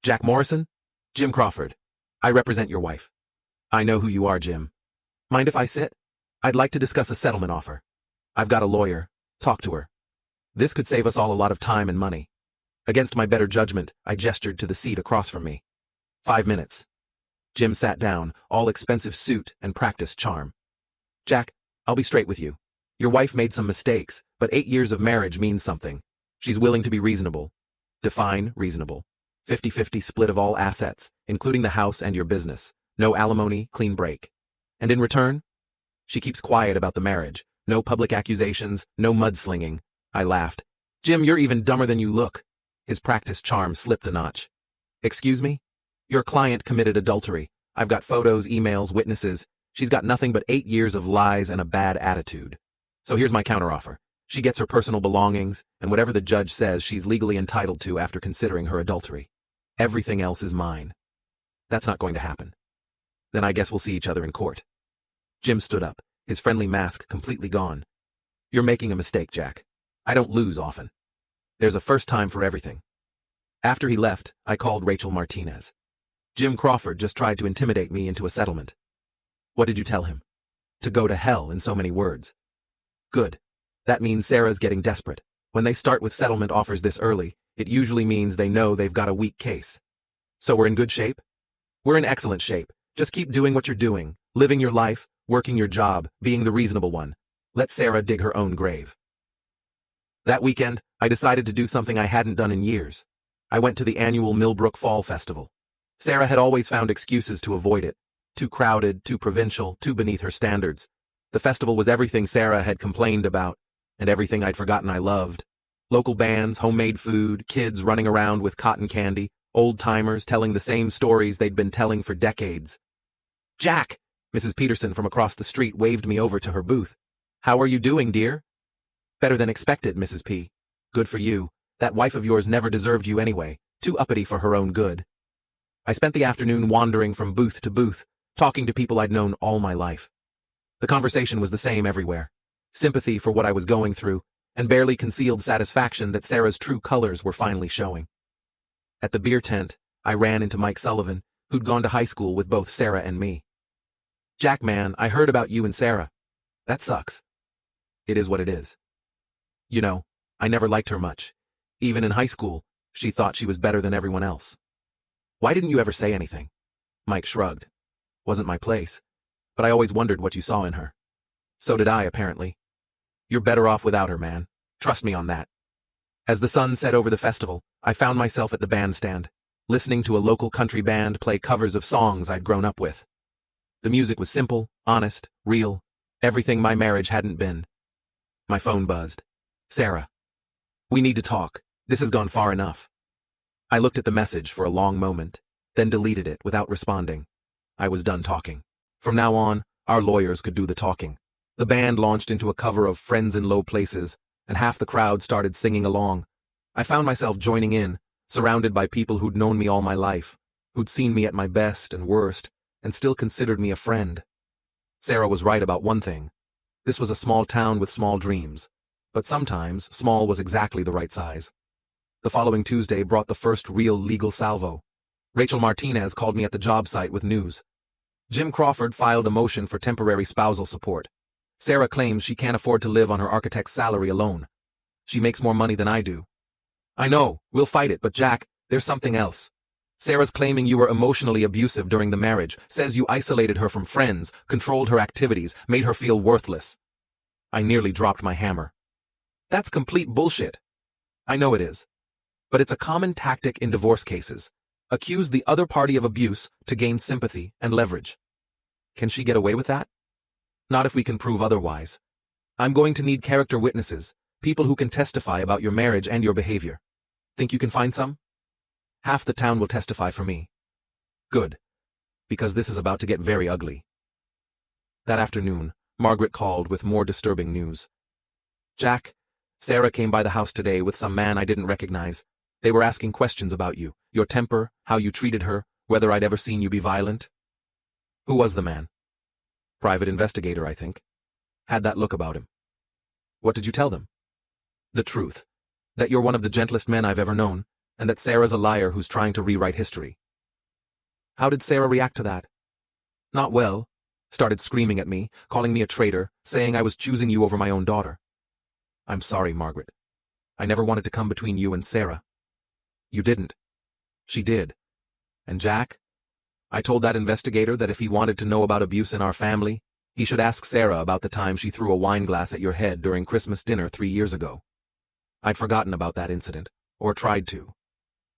Speaker 1: Jack Morrison? Jim Crawford. I represent your wife. I know who you are, Jim. Mind if I sit? I'd like to discuss a settlement offer. I've got a lawyer. Talk to her. This could save us all a lot of time and money. Against my better judgment, I gestured to the seat across from me. 5 minutes. Jim sat down, all expensive suit and practiced charm. Jack, I'll be straight with you. Your wife made some mistakes, but 8 years of marriage means something. She's willing to be reasonable. Define reasonable. 50-50 split of all assets, including the house and your business. No alimony, clean break. And in return? She keeps quiet about the marriage. No public accusations, no mudslinging. I laughed. Jim, you're even dumber than you look. His practiced charm slipped a notch. Excuse me? Your client committed adultery. I've got photos, emails, witnesses. She's got nothing but 8 years of lies and a bad attitude. So here's my counteroffer. She gets her personal belongings, and whatever the judge says she's legally entitled to after considering her adultery. Everything else is mine. That's not going to happen. Then I guess we'll see each other in court. Jim stood up, his friendly mask completely gone. You're making a mistake, Jack. I don't lose often. There's a first time for everything. After he left, I called Rachel Martinez. Jim Crawford just tried to intimidate me into a settlement. What did you tell him? To go to hell in so many words. Good. That means Sarah's getting desperate. When they start with settlement offers this early, it usually means they know they've got a weak case. So we're in good shape? We're in excellent shape. Just keep doing what you're doing, living your life, working your job, being the reasonable one. Let Sarah dig her own grave. That weekend, I decided to do something I hadn't done in years. I went to the annual Millbrook Fall Festival. Sarah had always found excuses to avoid it. Too crowded, too provincial, too beneath her standards. The festival was everything Sarah had complained about, and everything I'd forgotten I loved. Local bands, homemade food, kids running around with cotton candy, old-timers telling the same stories they'd been telling for decades. Jack! Mrs. Peterson from across the street waved me over to her booth. How are you doing, dear? Better than expected, Mrs. P. Good for you. That wife of yours never deserved you anyway, too uppity for her own good. I spent the afternoon wandering from booth to booth, talking to people I'd known all my life. The conversation was the same everywhere. Sympathy for what I was going through, and barely concealed satisfaction that Sarah's true colors were finally showing. At the beer tent, I ran into Mike Sullivan, who'd gone to high school with both Sarah and me. Jack, man, I heard about you and Sarah. That sucks. It is what it is. You know, I never liked her much. Even in high school, she thought she was better than everyone else. Why didn't you ever say anything? Mike shrugged. Wasn't my place. But I always wondered what you saw in her. So did I, apparently. You're better off without her, man. Trust me on that. As the sun set over the festival, I found myself at the bandstand, listening to a local country band play covers of songs I'd grown up with. The music was simple, honest, real, everything my marriage hadn't been. My phone buzzed. Sarah. We need to talk. This has gone far enough. I looked at the message for a long moment, then deleted it without responding. I was done talking. From now on, our lawyers could do the talking. The band launched into a cover of Friends in Low Places, and half the crowd started singing along. I found myself joining in, surrounded by people who'd known me all my life, who'd seen me at my best and worst, and still considered me a friend. Sarah was right about one thing. This was a small town with small dreams, but sometimes small was exactly the right size. The following Tuesday brought the first real legal salvo. Rachel Martinez called me at the job site with news. Jim Crawford filed a motion for temporary spousal support. Sarah claims she can't afford to live on her architect's salary alone. She makes more money than I do. I know, we'll fight it, but Jack, there's something else. Sarah's claiming you were emotionally abusive during the marriage, says you isolated her from friends, controlled her activities, made her feel worthless. I nearly dropped my hammer. That's complete bullshit. I know it is. But it's a common tactic in divorce cases. Accuse the other party of abuse to gain sympathy and leverage. Can she get away with that? Not if we can prove otherwise. I'm going to need character witnesses, people who can testify about your marriage and your behavior. Think you can find some? Half the town will testify for me. Good. Because this is about to get very ugly. That afternoon, Margaret called with more disturbing news. Jack, Sarah came by the house today with some man I didn't recognize. They were asking questions about you, your temper, how you treated her, whether I'd ever seen you be violent. Who was the man? Private investigator, I think. Had that look about him. What did you tell them? The truth. That you're one of the gentlest men I've ever known, and that Sarah's a liar who's trying to rewrite history. How did Sarah react to that? Not well. Started screaming at me, calling me a traitor, saying I was choosing you over my own daughter. I'm sorry, Margaret. I never wanted to come between you and Sarah. You didn't. She did. And Jack? I told that investigator that if he wanted to know about abuse in our family, he should ask Sarah about the time she threw a wine glass at your head during Christmas dinner 3 years ago. I'd forgotten about that incident, or tried to.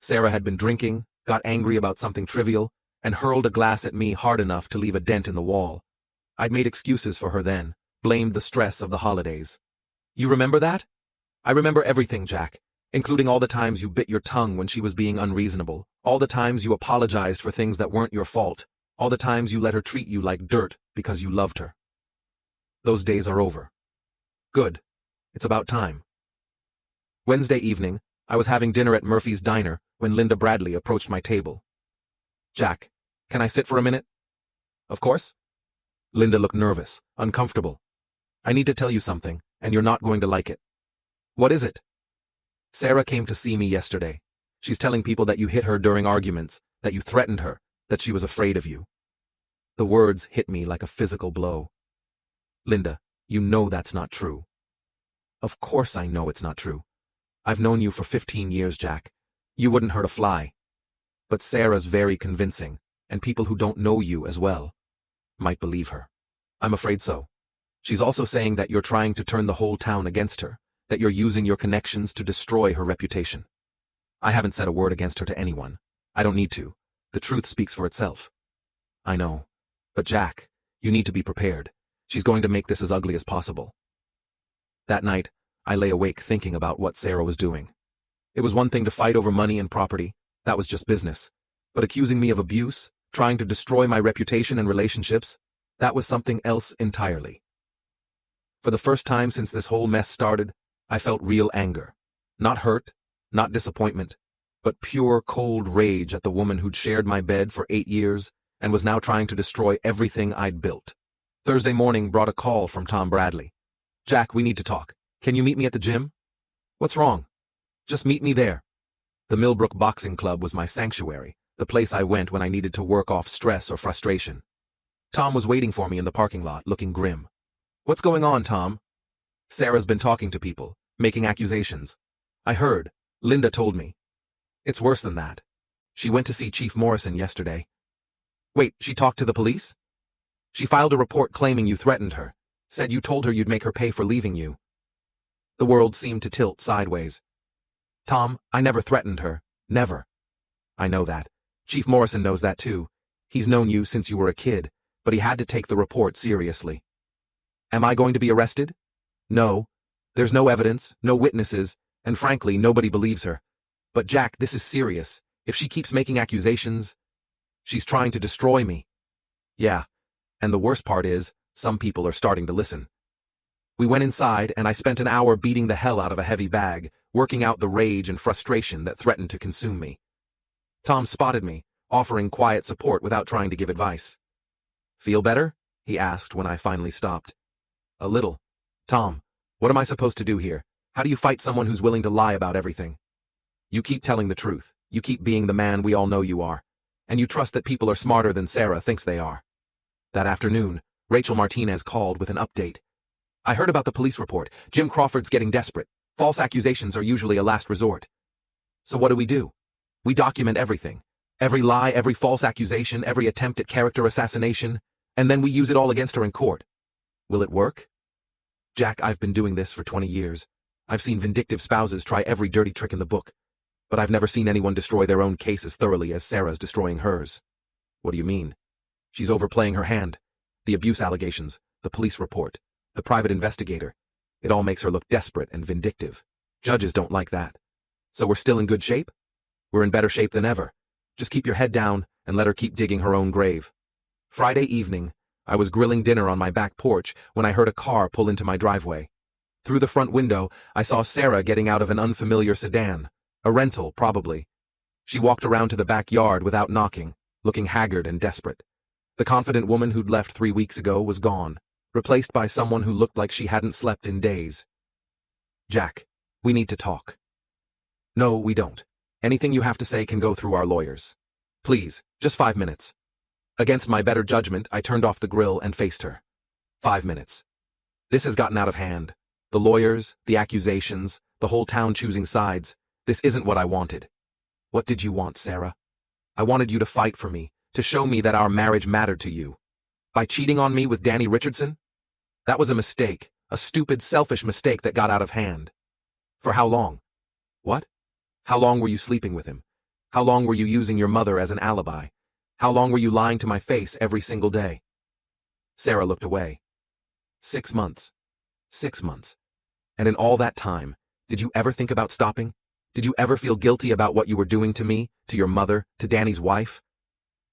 Speaker 1: Sarah had been drinking, got angry about something trivial, and hurled a glass at me hard enough to leave a dent in the wall. I'd made excuses for her then, blamed the stress of the holidays. You remember that? I remember everything, Jack, including all the times you bit your tongue when she was being unreasonable, all the times you apologized for things that weren't your fault, all the times you let her treat you like dirt because you loved her. Those days are over. Good. It's about time. Wednesday evening, I was having dinner at Murphy's Diner when Linda Bradley approached my table. Jack, can I sit for a minute? Of course. Linda looked nervous, uncomfortable. I need to tell you something, and you're not going to like it. What is it? Sarah came to see me yesterday. She's telling people that you hit her during arguments, that you threatened her, that she was afraid of you. The words hit me like a physical blow. Linda, you know that's not true. Of course I know it's not true. I've known you for 15 years, Jack. You wouldn't hurt a fly. But Sarah's very convincing, and people who don't know you as well might believe her. I'm afraid so. She's also saying that you're trying to turn the whole town against her, that you're using your connections to destroy her reputation. I haven't said a word against her to anyone. I don't need to. The truth speaks for itself. I know. But Jack, you need to be prepared. She's going to make this as ugly as possible. That night, I lay awake thinking about what Sarah was doing. It was one thing to fight over money and property. That was just business. But accusing me of abuse, trying to destroy my reputation and relationships, that was something else entirely. For the first time since this whole mess started, I felt real anger. Not hurt, not disappointment, but pure cold rage at the woman who'd shared my bed for 8 years and was now trying to destroy everything I'd built. Thursday morning brought a call from Tom Bradley. Jack, we need to talk. Can you meet me at the gym? What's wrong? Just meet me there. The Millbrook Boxing Club was my sanctuary, the place I went when I needed to work off stress or frustration. Tom was waiting for me in the parking lot, looking grim. What's going on, Tom? Sarah's been talking to people, making accusations. I heard. Linda told me. It's worse than that. She went to see Chief Morrison yesterday. Wait, she talked to the police? She filed a report claiming you threatened her, said you told her you'd make her pay for leaving you. The world seemed to tilt sideways. Tom, I never threatened her. Never. I know that. Chief Morrison knows that too. He's known you since you were a kid, but he had to take the report seriously. Am I going to be arrested? No. There's no evidence, no witnesses, and frankly, nobody believes her. But Jack, this is serious. If she keeps making accusations, she's trying to destroy me. Yeah. And the worst part is, some people are starting to listen. We went inside, and I spent an hour beating the hell out of a heavy bag, working out the rage and frustration that threatened to consume me. Tom spotted me, offering quiet support without trying to give advice. Feel better? He asked when I finally stopped. A little. Tom, what am I supposed to do here? How do you fight someone who's willing to lie about everything? You keep telling the truth. You keep being the man we all know you are. And you trust that people are smarter than Sarah thinks they are. That afternoon, Rachel Martinez called with an update. I heard about the police report. Jim Crawford's getting desperate. False accusations are usually a last resort. So what do? We document everything. Every lie, every false accusation, every attempt at character assassination, and then we use it all against her in court. Will it work? Jack, I've been doing this for 20 years. I've seen vindictive spouses try every dirty trick in the book, but I've never seen anyone destroy their own case as thoroughly as Sarah's destroying hers. What do you mean? She's overplaying her hand. The abuse allegations, the police report, the private investigator. It all makes her look desperate and vindictive. Judges don't like that. So we're still in good shape? We're in better shape than ever. Just keep your head down and let her keep digging her own grave. Friday evening, I was grilling dinner on my back porch when I heard a car pull into my driveway. Through the front window, I saw Sarah getting out of an unfamiliar sedan, a rental probably. She walked around to the backyard without knocking, looking haggard and desperate. The confident woman who'd left 3 weeks ago was gone, replaced by someone who looked like she hadn't slept in days. Jack, we need to talk. No, we don't. Anything you have to say can go through our lawyers. Please, just 5 minutes. Against my better judgment, I turned off the grill and faced her. 5 minutes. This has gotten out of hand. The lawyers, the accusations, the whole town choosing sides. This isn't what I wanted. What did you want, Sarah? I wanted you to fight for me, to show me that our marriage mattered to you. By cheating on me with Danny Richardson? That was a mistake, a stupid, selfish mistake that got out of hand. For how long? What? How long were you sleeping with him? How long were you using your mother as an alibi? How long were you lying to my face every single day? Sarah looked away. 6 months. 6 months. And in all that time, did you ever think about stopping? Did you ever feel guilty about what you were doing to me, to your mother, to Danny's wife?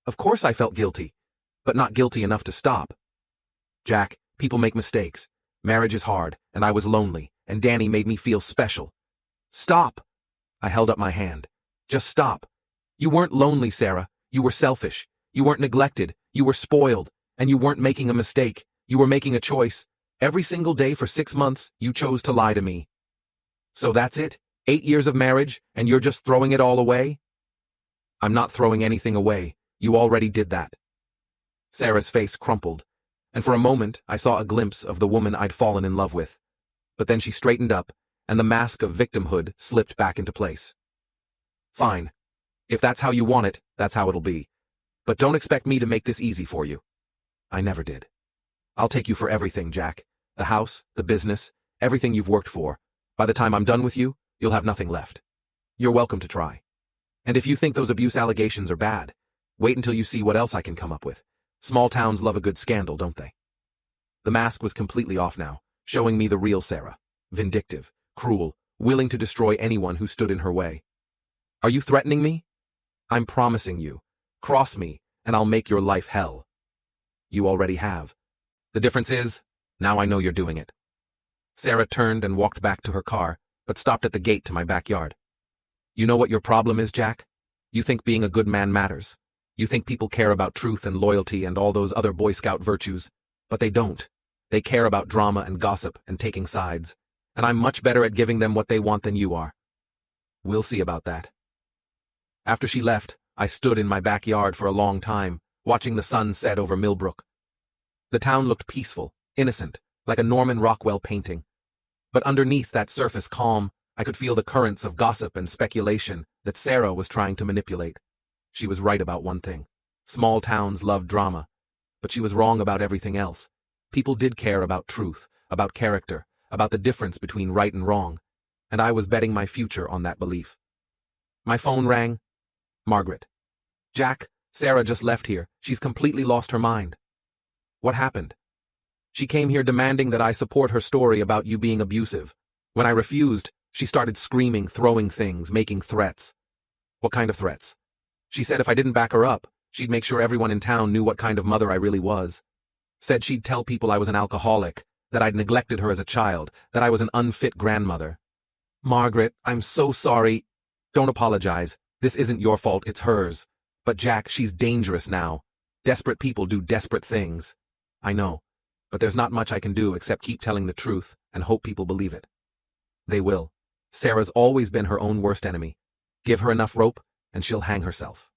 Speaker 1: Of course I felt guilty, but not guilty enough to stop. Jack, people make mistakes. Marriage is hard, and I was lonely, and Danny made me feel special. Stop! I held up my hand. Just stop. You weren't lonely, Sarah. You were selfish. You weren't neglected. You were spoiled. And you weren't making a mistake. You were making a choice. Every single day for 6 months, you chose to lie to me. So that's it? 8 years of marriage, and you're just throwing it all away? I'm not throwing anything away. You already did that. Sarah's face crumpled, and for a moment I saw a glimpse of the woman I'd fallen in love with. But then she straightened up, and the mask of victimhood slipped back into place. Fine. If that's how you want it, that's how it'll be. But don't expect me to make this easy for you. I never did. I'll take you for everything, Jack. The house, the business, everything you've worked for. By the time I'm done with you, you'll have nothing left. You're welcome to try. And if you think those abuse allegations are bad, wait until you see what else I can come up with. Small towns love a good scandal, don't they? The mask was completely off now, showing me the real Sarah. Vindictive, cruel, willing to destroy anyone who stood in her way. Are you threatening me? I'm promising you. Cross me, and I'll make your life hell. You already have. The difference is, now I know you're doing it. Sarah turned and walked back to her car, but stopped at the gate to my backyard. You know what your problem is, Jack? You think being a good man matters. You think people care about truth and loyalty and all those other Boy Scout virtues, but they don't. They care about drama and gossip and taking sides, and I'm much better at giving them what they want than you are. We'll see about that. After she left, I stood in my backyard for a long time, watching the sun set over Millbrook. The town looked peaceful, innocent, like a Norman Rockwell painting. But underneath that surface calm, I could feel the currents of gossip and speculation that Sarah was trying to manipulate. She was right about one thing. Small towns love drama, but she was wrong about everything else. People did care about truth, about character, about the difference between right and wrong, and I was betting my future on that belief. My phone rang. Margaret. Jack, Sarah just left here. She's completely lost her mind. What happened? She came here demanding that I support her story about you being abusive. When I refused, she started screaming, throwing things, making threats. What kind of threats? She said if I didn't back her up, she'd make sure everyone in town knew what kind of mother I really was. Said she'd tell people I was an alcoholic, that I'd neglected her as a child, that I was an unfit grandmother. Margaret, I'm so sorry. Don't apologize. This isn't your fault, it's hers. But Jack, she's dangerous now. Desperate people do desperate things. I know, but there's not much I can do except keep telling the truth and hope people believe it. They will. Sarah's always been her own worst enemy. Give her enough rope, and she'll hang herself.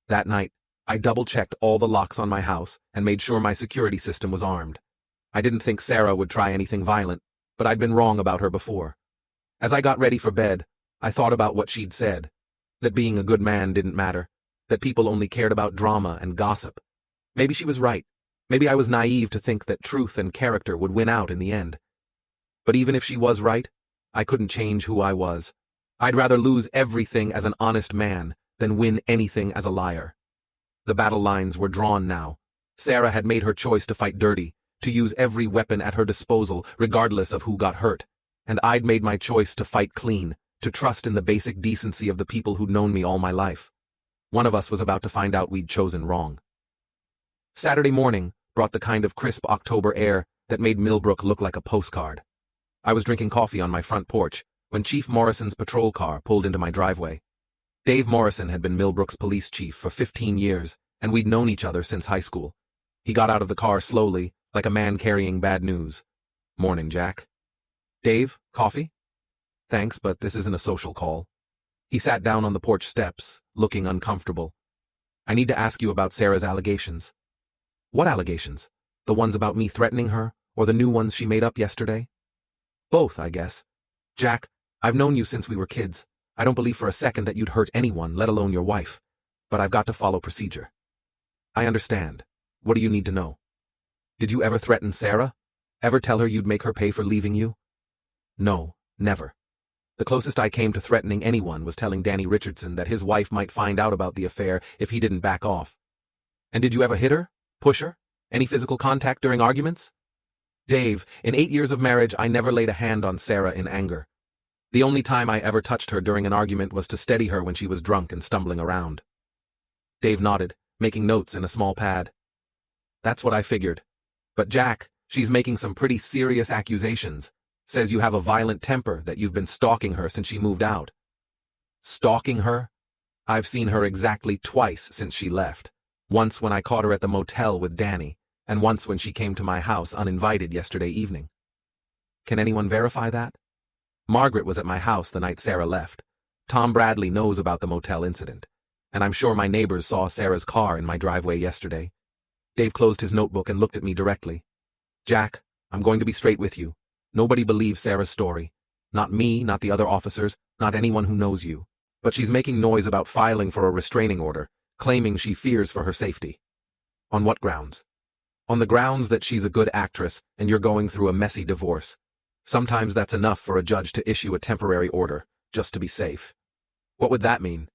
Speaker 1: That night, I double-checked all the locks on my house and made sure my security system was armed. I didn't think Sarah would try anything violent, but I'd been wrong about her before. As I got ready for bed, I thought about what she'd said, that being a good man didn't matter, that people only cared about drama and gossip. Maybe she was right. Maybe I was naive to think that truth and character would win out in the end. But even if she was right, I couldn't change who I was. I'd rather lose everything as an honest man than win anything as a liar. The battle lines were drawn now. Sarah had made her choice to fight dirty, to use every weapon at her disposal, regardless of who got hurt. And I'd made my choice to fight clean, to trust in the basic decency of the people who'd known me all my life. One of us was about to find out we'd chosen wrong. Saturday morning brought the kind of crisp October air that made Millbrook look like a postcard. I was drinking coffee on my front porch when Chief Morrison's patrol car pulled into my driveway. Dave Morrison had been Millbrook's police chief for 15 years, and we'd known each other since high school. He got out of the car slowly, like a man carrying bad news. Morning, Jack. Dave, coffee? Thanks, but this isn't a social call. He sat down on the porch steps, looking uncomfortable. I need to ask you about Sarah's allegations. What allegations? The ones about me threatening her, or the new ones she made up yesterday? Both, I guess. Jack, I've known you since we were kids. I don't believe for a second that you'd hurt anyone, let alone your wife. But I've got to follow procedure. I understand. What do you need to know? Did you ever threaten Sarah? Ever tell her you'd make her pay for leaving you? No, never. The closest I came to threatening anyone was telling Danny Richardson that his wife might find out about the affair if he didn't back off. And did you ever hit her? Push her? Any physical contact during arguments? Dave, in 8 years of marriage, I never laid a hand on Sarah in anger. The only time I ever touched her during an argument was to steady her when she was drunk and stumbling around. Dave nodded, making notes in a small pad. That's what I figured. But Jack, she's making some pretty serious accusations. Says you have a violent temper, that you've been stalking her since she moved out. Stalking her? I've seen her exactly twice since she left. Once when I caught her at the motel with Danny, and once when she came to my house uninvited yesterday evening. Can anyone verify that? Margaret was at my house the night Sarah left. Tom Bradley knows about the motel incident, and I'm sure my neighbors saw Sarah's car in my driveway yesterday. Dave closed his notebook and looked at me directly. Jack, I'm going to be straight with you. Nobody believes Sarah's story. Not me, not the other officers, not anyone who knows you. But she's making noise about filing for a restraining order, claiming she fears for her safety. On what grounds? On the grounds that she's a good actress and you're going through a messy divorce. Sometimes that's enough for a judge to issue a temporary order, just to be safe. What would that mean?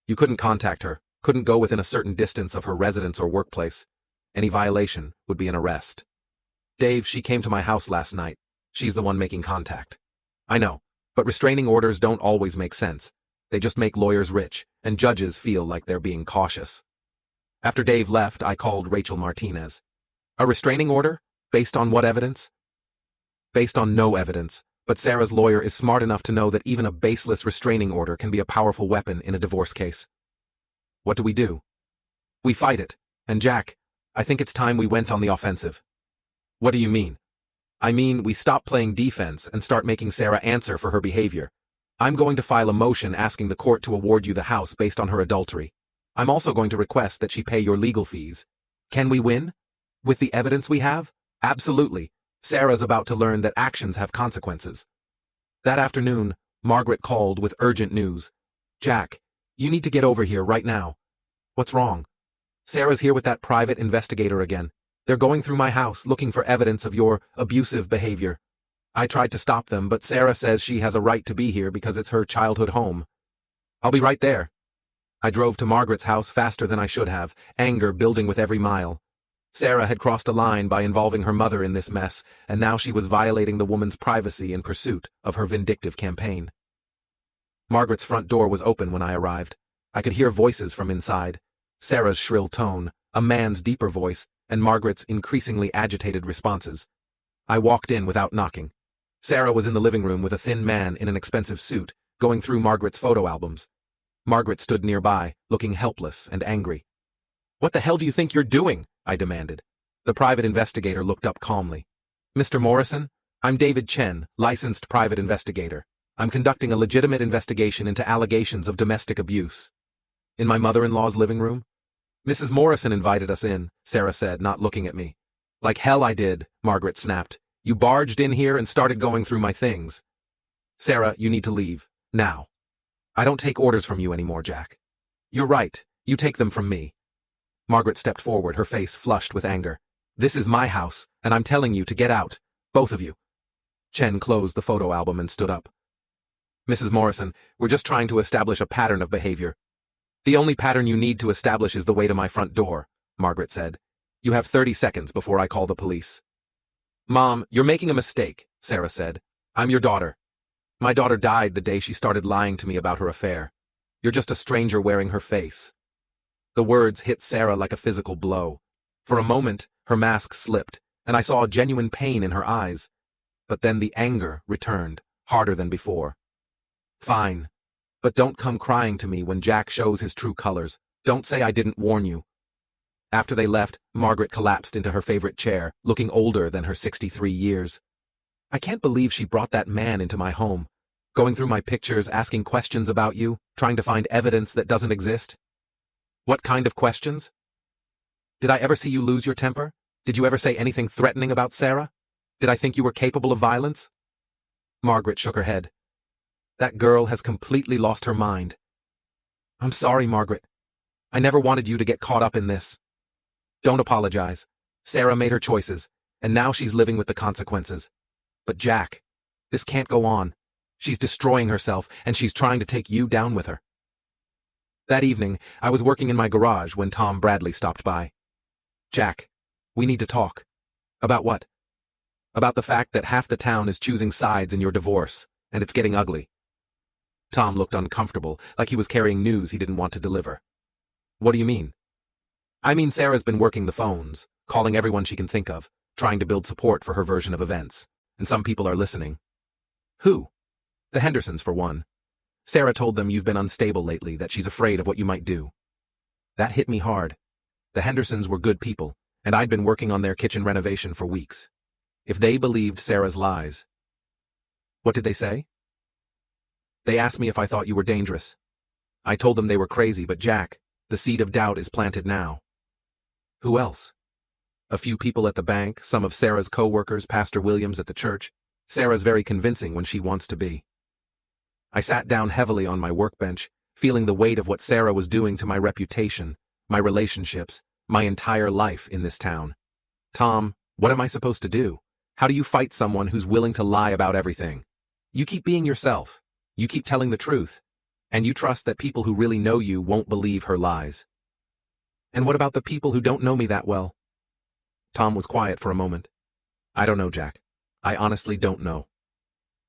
Speaker 1: You couldn't contact her, couldn't go within a certain distance of her residence or workplace. Any violation would be an arrest. Dave, she came to my house last night. She's the one making contact. I know, but restraining orders don't always make sense. They just make lawyers rich, and judges feel like they're being cautious. After Dave left, I called Rachel Martinez. A restraining order? Based on what evidence? Based on no evidence, but Sarah's lawyer is smart enough to know that even a baseless restraining order can be a powerful weapon in a divorce case. What do? We fight it, and Jack, I think it's time we went on the offensive. What do you mean? I mean, we stop playing defense and start making Sarah answer for her behavior. I'm going to file a motion asking the court to award you the house based on her adultery. I'm also going to request that she pay your legal fees. Can we win? With the evidence we have? Absolutely. Sarah's about to learn that actions have consequences. That afternoon, Margaret called with urgent news. "Jack, you need to get over here right now." "What's wrong?" "Sarah's here with that private investigator again. They're going through my house looking for evidence of your abusive behavior. I tried to stop them, but Sarah says she has a right to be here because it's her childhood home." "I'll be right there." I drove to Margaret's house faster than I should have, anger building with every mile. Sarah had crossed a line by involving her mother in this mess, and now she was violating the woman's privacy in pursuit of her vindictive campaign. Margaret's front door was open when I arrived. I could hear voices from inside. Sarah's shrill tone, a man's deeper voice, and Margaret's increasingly agitated responses. I walked in without knocking. Sarah was in the living room with a thin man in an expensive suit, going through Margaret's photo albums. Margaret stood nearby, looking helpless and angry. "What the hell do you think you're doing?" I demanded. The private investigator looked up calmly. "Mr. Morrison, I'm David Chen, licensed private investigator. I'm conducting a legitimate investigation into allegations of domestic abuse." "In my mother-in-law's living room?" "Mrs. Morrison invited us in," Sarah said, not looking at me. "Like hell I did," Margaret snapped. "You barged in here and started going through my things." "Sarah, you need to leave. Now." "I don't take orders from you anymore, Jack." "You're right. You take them from me." Margaret stepped forward, her face flushed with anger. "This is my house, and I'm telling you to get out. Both of you." Chen closed the photo album and stood up. "Mrs. Morrison, we're just trying to establish a pattern of behavior." "The only pattern you need to establish is the way to my front door," Margaret said. "You have 30 seconds before I call the police." "Mom, you're making a mistake," Sarah said. "I'm your daughter. My daughter died the day she started lying to me about her affair. You're just a stranger wearing her face." The words hit Sarah like a physical blow. For a moment, her mask slipped, and I saw genuine pain in her eyes. But then the anger returned, harder than before. "Fine. But don't come crying to me when Jack shows his true colors. Don't say I didn't warn you." After they left, Margaret collapsed into her favorite chair, looking older than her 63 years. "I can't believe she brought that man into my home. Going through my pictures, asking questions about you, trying to find evidence that doesn't exist." "What kind of questions?" "Did I ever see you lose your temper? Did you ever say anything threatening about Sarah? Did I think you were capable of violence?" Margaret shook her head. "That girl has completely lost her mind." "I'm sorry, Margaret. I never wanted you to get caught up in this." "Don't apologize. Sarah made her choices, and now she's living with the consequences. But Jack, this can't go on. She's destroying herself, and she's trying to take you down with her." That evening, I was working in my garage when Tom Bradley stopped by. "Jack, we need to talk." "About what?" "About the fact that half the town is choosing sides in your divorce, and it's getting ugly." Tom looked uncomfortable, like he was carrying news he didn't want to deliver. "What do you mean?" "I mean Sarah's been working the phones, calling everyone she can think of, trying to build support for her version of events, and some people are listening." "Who?" "The Hendersons, for one. Sarah told them you've been unstable lately, that she's afraid of what you might do." That hit me hard. The Hendersons were good people, and I'd been working on their kitchen renovation for weeks. If they believed Sarah's lies... "What did they say?" "They asked me if I thought you were dangerous. I told them they were crazy, but Jack, the seed of doubt is planted now." "Who else?" "A few people at the bank, some of Sarah's co-workers, Pastor Williams at the church. Sarah's very convincing when she wants to be." I sat down heavily on my workbench, feeling the weight of what Sarah was doing to my reputation, my relationships, my entire life in this town. "Tom, what am I supposed to do? How do you fight someone who's willing to lie about everything? You keep being yourself. You keep telling the truth. And you trust that people who really know you won't believe her lies." "And what about the people who don't know me that well?" Tom was quiet for a moment. "I don't know, Jack. I honestly don't know."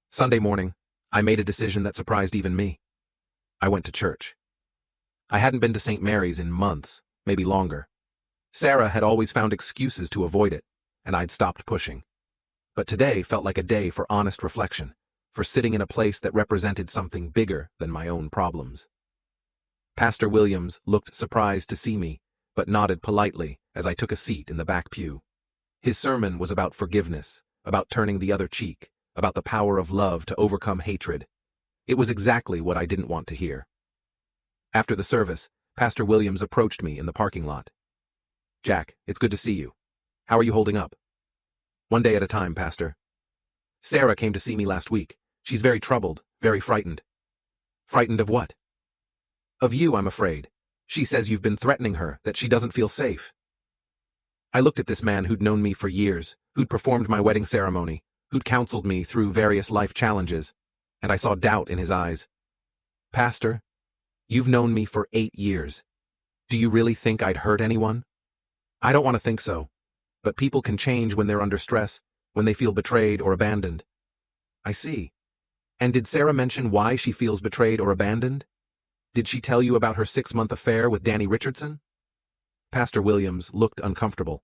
Speaker 1: Sunday morning, I made a decision that surprised even me. I went to church. I hadn't been to St. Mary's in months, maybe longer. Sarah had always found excuses to avoid it, and I'd stopped pushing. But today felt like a day for honest reflection, for sitting in a place that represented something bigger than my own problems. Pastor Williams looked surprised to see me, but nodded politely as I took a seat in the back pew. His sermon was about forgiveness, about turning the other cheek, about the power of love to overcome hatred. It was exactly what I didn't want to hear. After the service, Pastor Williams approached me in the parking lot. "Jack, it's good to see you. How are you holding up?" "One day at a time, Pastor." "Sarah came to see me last week. She's very troubled, very frightened. Frightened of what? Of you, I'm afraid. She says you've been threatening her, that she doesn't feel safe. I looked at this man who'd known me for years, who'd performed my wedding ceremony, who'd counseled me through various life challenges, and I saw doubt in his eyes. Pastor, you've known me for 8 years. Do you really think I'd hurt anyone? I don't want to think so, but people can change when they're under stress, when they feel betrayed or abandoned. I see. And did Sarah mention why she feels betrayed or abandoned? Did she tell you about her 6-month affair with Danny Richardson? Pastor Williams looked uncomfortable.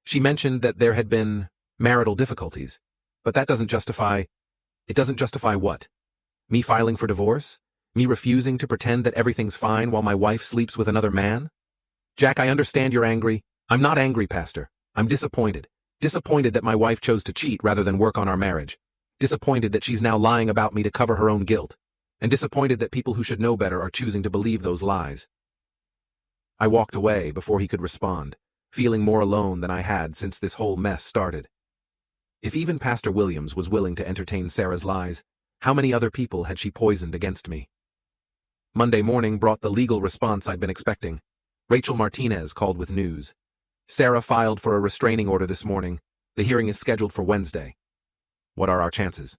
Speaker 1: She mentioned that there had been marital difficulties, but that doesn't justify... It doesn't justify what? Me filing for divorce? Me refusing to pretend that everything's fine while my wife sleeps with another man? Jack, I understand you're angry. I'm not angry, Pastor. I'm disappointed. Disappointed that my wife chose to cheat rather than work on our marriage. Disappointed that she's now lying about me to cover her own guilt. And disappointed that people who should know better are choosing to believe those lies. I walked away before he could respond, feeling more alone than I had since this whole mess started. If even Pastor Williams was willing to entertain Sarah's lies, how many other people had she poisoned against me? Monday morning brought the legal response I'd been expecting. Rachel Martinez called with news. Sarah filed for a restraining order this morning. The hearing is scheduled for Wednesday. What are our chances?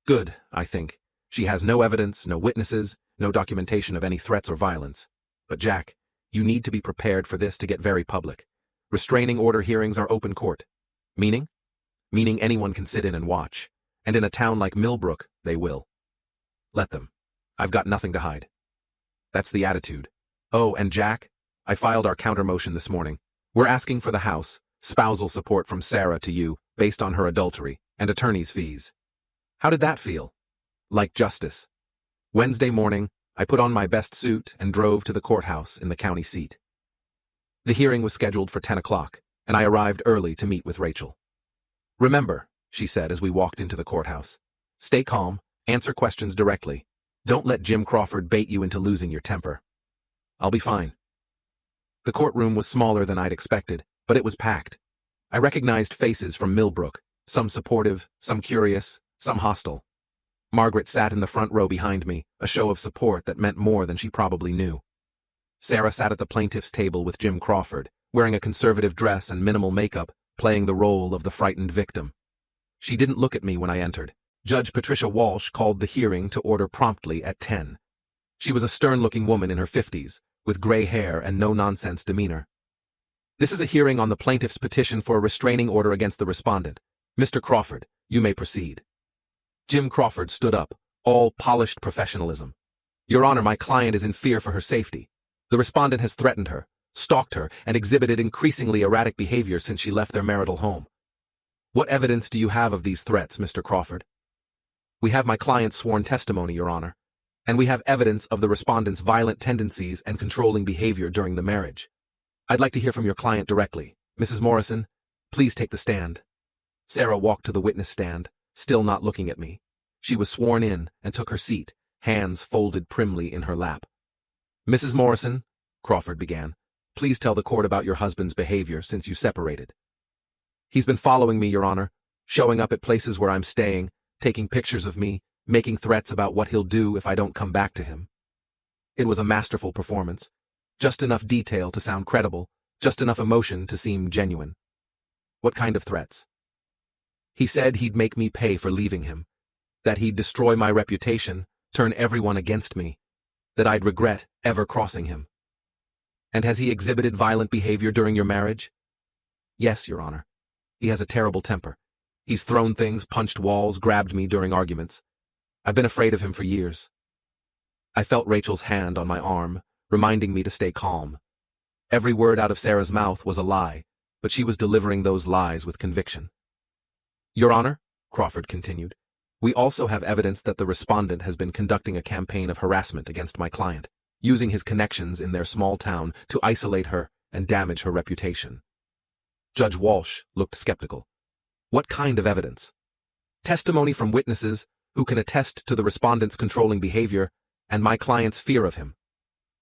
Speaker 1: Good, I think. She has no evidence, no witnesses, no documentation of any threats or violence. But Jack, you need to be prepared for this to get very public. Restraining order hearings are open court. Meaning? Meaning anyone can sit in and watch. And in a town like Millbrook, they will. Let them. I've got nothing to hide. That's the attitude. Oh, and Jack, I filed our counter-motion this morning. We're asking for the house, spousal support from Sarah to you, based on her adultery, and attorney's fees. How did that feel? Like justice. Wednesday morning, I put on my best suit and drove to the courthouse in the county seat. The hearing was scheduled for 10 o'clock, and I arrived early to meet with Rachel. Remember, she said as we walked into the courthouse, stay calm, answer questions directly. Don't let Jim Crawford bait you into losing your temper. I'll be fine. The courtroom was smaller than I'd expected, but it was packed. I recognized faces from Millbrook, some supportive, some curious, some hostile. Margaret sat in the front row behind me, a show of support that meant more than she probably knew. Sarah sat at the plaintiff's table with Jim Crawford, wearing a conservative dress and minimal makeup, playing the role of the frightened victim. She didn't look at me when I entered. Judge Patricia Walsh called the hearing to order promptly at 10. She was a stern-looking woman in her 50s, with gray hair and no-nonsense demeanor. This is a hearing on the plaintiff's petition for a restraining order against the respondent. Mr. Crawford, you may proceed. Jim Crawford stood up, all polished professionalism. Your Honor, my client is in fear for her safety. The respondent has threatened her, stalked her, and exhibited increasingly erratic behavior since she left their marital home. What evidence do you have of these threats, Mr. Crawford? We have my client's sworn testimony, Your Honor, and we have evidence of the respondent's violent tendencies and controlling behavior during the marriage. I'd like to hear from your client directly. Mrs. Morrison, please take the stand. Sarah walked to the witness stand, still not looking at me. She was sworn in and took her seat, hands folded primly in her lap. Mrs. Morrison, Crawford began, please tell the court about your husband's behavior since you separated. He's been following me, Your Honor, showing up at places where I'm staying, taking pictures of me, making threats about what he'll do if I don't come back to him. It was a masterful performance. Just enough detail to sound credible, just enough emotion to seem genuine. What kind of threats? He said he'd make me pay for leaving him, that he'd destroy my reputation, turn everyone against me, that I'd regret ever crossing him. And has he exhibited violent behavior during your marriage? Yes, Your Honor. He has a terrible temper. He's thrown things, punched walls, grabbed me during arguments. I've been afraid of him for years. I felt Rachel's hand on my arm, reminding me to stay calm. Every word out of Sarah's mouth was a lie, but she was delivering those lies with conviction. Your Honor, Crawford continued, we also have evidence that the respondent has been conducting a campaign of harassment against my client, using his connections in their small town to isolate her and damage her reputation. Judge Walsh looked skeptical. What kind of evidence? Testimony from witnesses who can attest to the respondent's controlling behavior and my client's fear of him.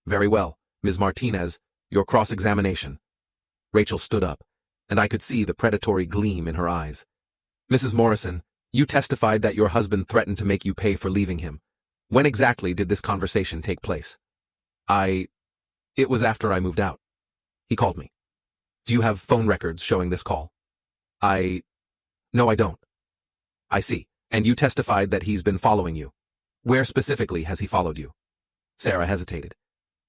Speaker 1: Very well, Ms. Martinez, your cross-examination. Rachel stood up, and I could see the predatory gleam in her eyes. Mrs. Morrison, You testified that your husband threatened to make you pay for leaving him. When exactly did this conversation take place? It was after I moved out. He called me. Do you have phone records showing this call? No, I don't. I see. And you testified that he's been following you. Where specifically has he followed you? Sarah hesitated.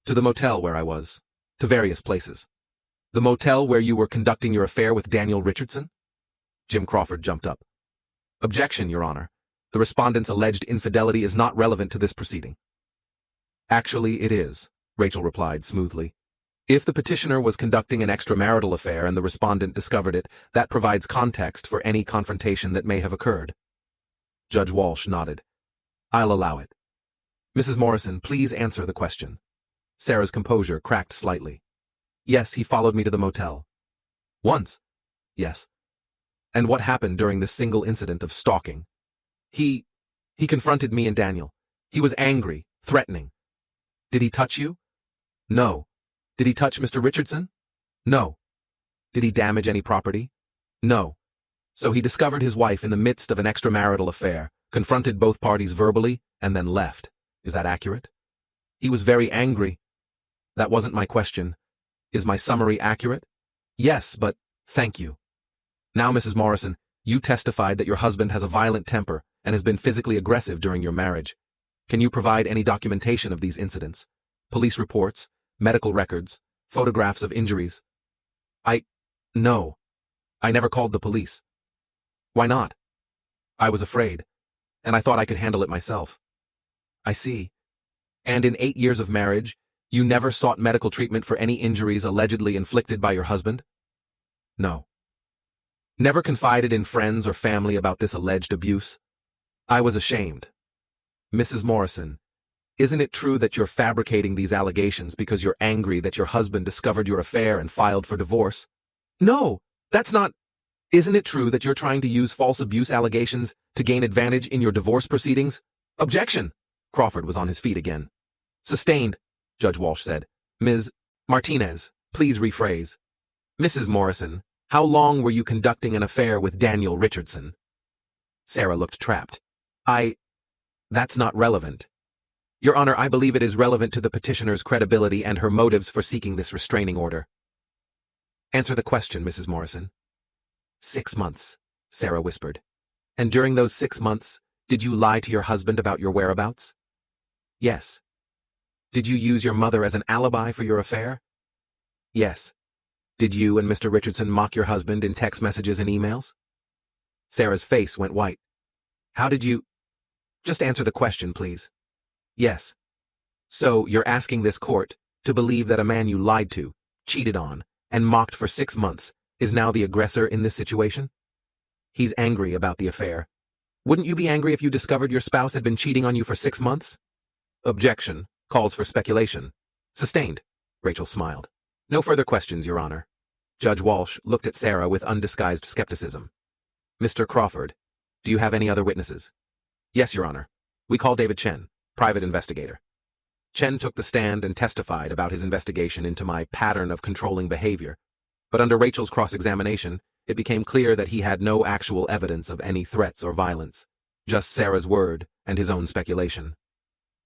Speaker 1: To the motel where I was. To various places. The motel where you were conducting your affair with Daniel Richardson? Jim Crawford jumped up. Objection, Your Honor. The respondent's alleged infidelity is not relevant to this proceeding. Actually, it is, Rachel replied smoothly. If the petitioner was conducting an extramarital affair and the respondent discovered it, that provides context for any confrontation that may have occurred. Judge Walsh nodded. I'll allow it. Mrs. Morrison, please answer the question. Sarah's composure cracked slightly. Yes, he followed me to the motel. Once? Yes. And what happened during this single incident of stalking? He confronted me and Daniel. He was angry, threatening. Did he touch you? No. Did he touch Mr. Richardson? No. Did he damage any property? No. So he discovered his wife in the midst of an extramarital affair, confronted both parties verbally, and then left. Is that accurate? He was very angry. That wasn't my question. Is my summary accurate? Yes, but thank you. Now, Mrs. Morrison, you testified that your husband has a violent temper and has been physically aggressive during your marriage. Can you provide any documentation of these incidents? Police reports, medical records, photographs of injuries? No. I never called the police. Why not? I was afraid, and I thought I could handle it myself. I see. And in 8 years of marriage, you never sought medical treatment for any injuries allegedly inflicted by your husband? No. Never confided in friends or family about this alleged abuse? I was ashamed. Mrs. Morrison, isn't it true that you're fabricating these allegations because you're angry that your husband discovered your affair and filed for divorce? No, that's not. Isn't it true that you're trying to use false abuse allegations to gain advantage in your divorce proceedings? Objection! Crawford was on his feet again. Sustained, Judge Walsh said. Ms. Martinez, please rephrase. Mrs. Morrison, how long were you conducting an affair with Daniel Richardson? Sarah looked trapped. That's not relevant. Your Honor, I believe it is relevant to the petitioner's credibility and her motives for seeking this restraining order. Answer the question, Mrs. Morrison. 6 months, Sarah whispered. And during those 6 months, did you lie to your husband about your whereabouts? Yes. Did you use your mother as an alibi for your affair? Yes. Did you and Mr. Richardson mock your husband in text messages and emails? Sarah's face went white. How did you... Just answer the question, please. Yes. So you're asking this court to believe that a man you lied to, cheated on, and mocked for 6 months is now the aggressor in this situation? He's angry about the affair. Wouldn't you be angry if you discovered your spouse had been cheating on you for 6 months? Objection. Calls for speculation. Sustained. Rachel smiled. No further questions, Your Honor. Judge Walsh looked at Sarah with undisguised skepticism. Mr. Crawford, do you have any other witnesses? Yes, Your Honor. We call David Chen, private investigator. Chen took the stand and testified about his investigation into my pattern of controlling behavior, but under Rachel's cross-examination, it became clear that he had no actual evidence of any threats or violence, just Sarah's word and his own speculation.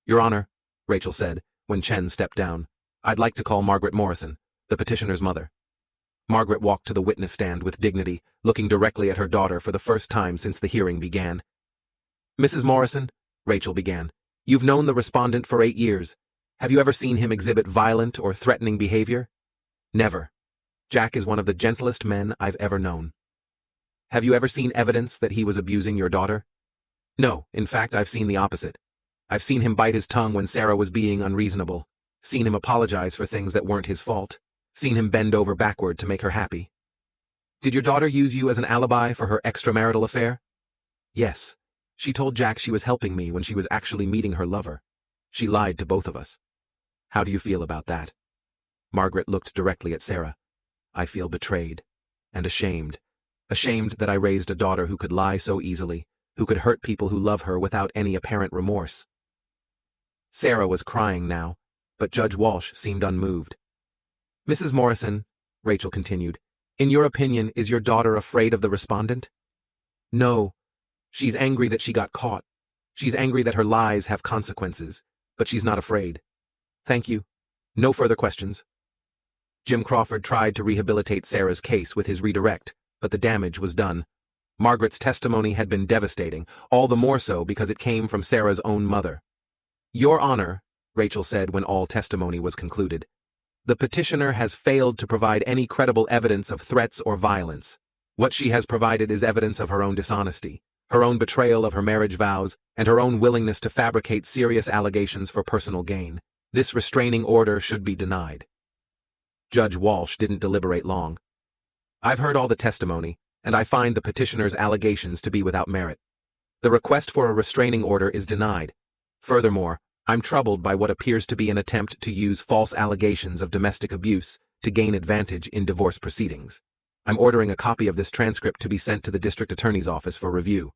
Speaker 1: Your Honor, Rachel said, when Chen stepped down, I'd like to call Margaret Morrison, the petitioner's mother. Margaret walked to the witness stand with dignity, looking directly at her daughter for the first time since the hearing began. Mrs. Morrison, Rachel began, you've known the respondent for 8 years. Have you ever seen him exhibit violent or threatening behavior? Never. Jack is one of the gentlest men I've ever known. Have you ever seen evidence that he was abusing your daughter? No, in fact, I've seen the opposite. I've seen him bite his tongue when Sarah was being unreasonable, seen him apologize for things that weren't his fault, seen him bend over backward to make her happy. Did your daughter use you as an alibi for her extramarital affair? Yes. She told Jack she was helping me when she was actually meeting her lover. She lied to both of us. How do you feel about that? Margaret looked directly at Sarah. I feel betrayed and ashamed. Ashamed that I raised a daughter who could lie so easily, who could hurt people who love her without any apparent remorse. Sarah was crying now, but Judge Walsh seemed unmoved. Mrs. Morrison, Rachel continued, in your opinion, is your daughter afraid of the respondent? No, She's angry that she got caught. She's angry that her lies have consequences, but she's not afraid. Thank you. No further questions. Jim Crawford tried to rehabilitate Sarah's case with his redirect, but the damage was done. Margaret's testimony had been devastating, all the more so because it came from Sarah's own mother. Your Honor, Rachel said when all testimony was concluded, the petitioner has failed to provide any credible evidence of threats or violence. What she has provided is evidence of her own dishonesty, her own betrayal of her marriage vows, and her own willingness to fabricate serious allegations for personal gain. This restraining order should be denied. Judge Walsh didn't deliberate long. I've heard all the testimony, and I find the petitioner's allegations to be without merit. The request for a restraining order is denied. Furthermore, I'm troubled by what appears to be an attempt to use false allegations of domestic abuse to gain advantage in divorce proceedings. I'm ordering a copy of this transcript to be sent to the district attorney's office for review.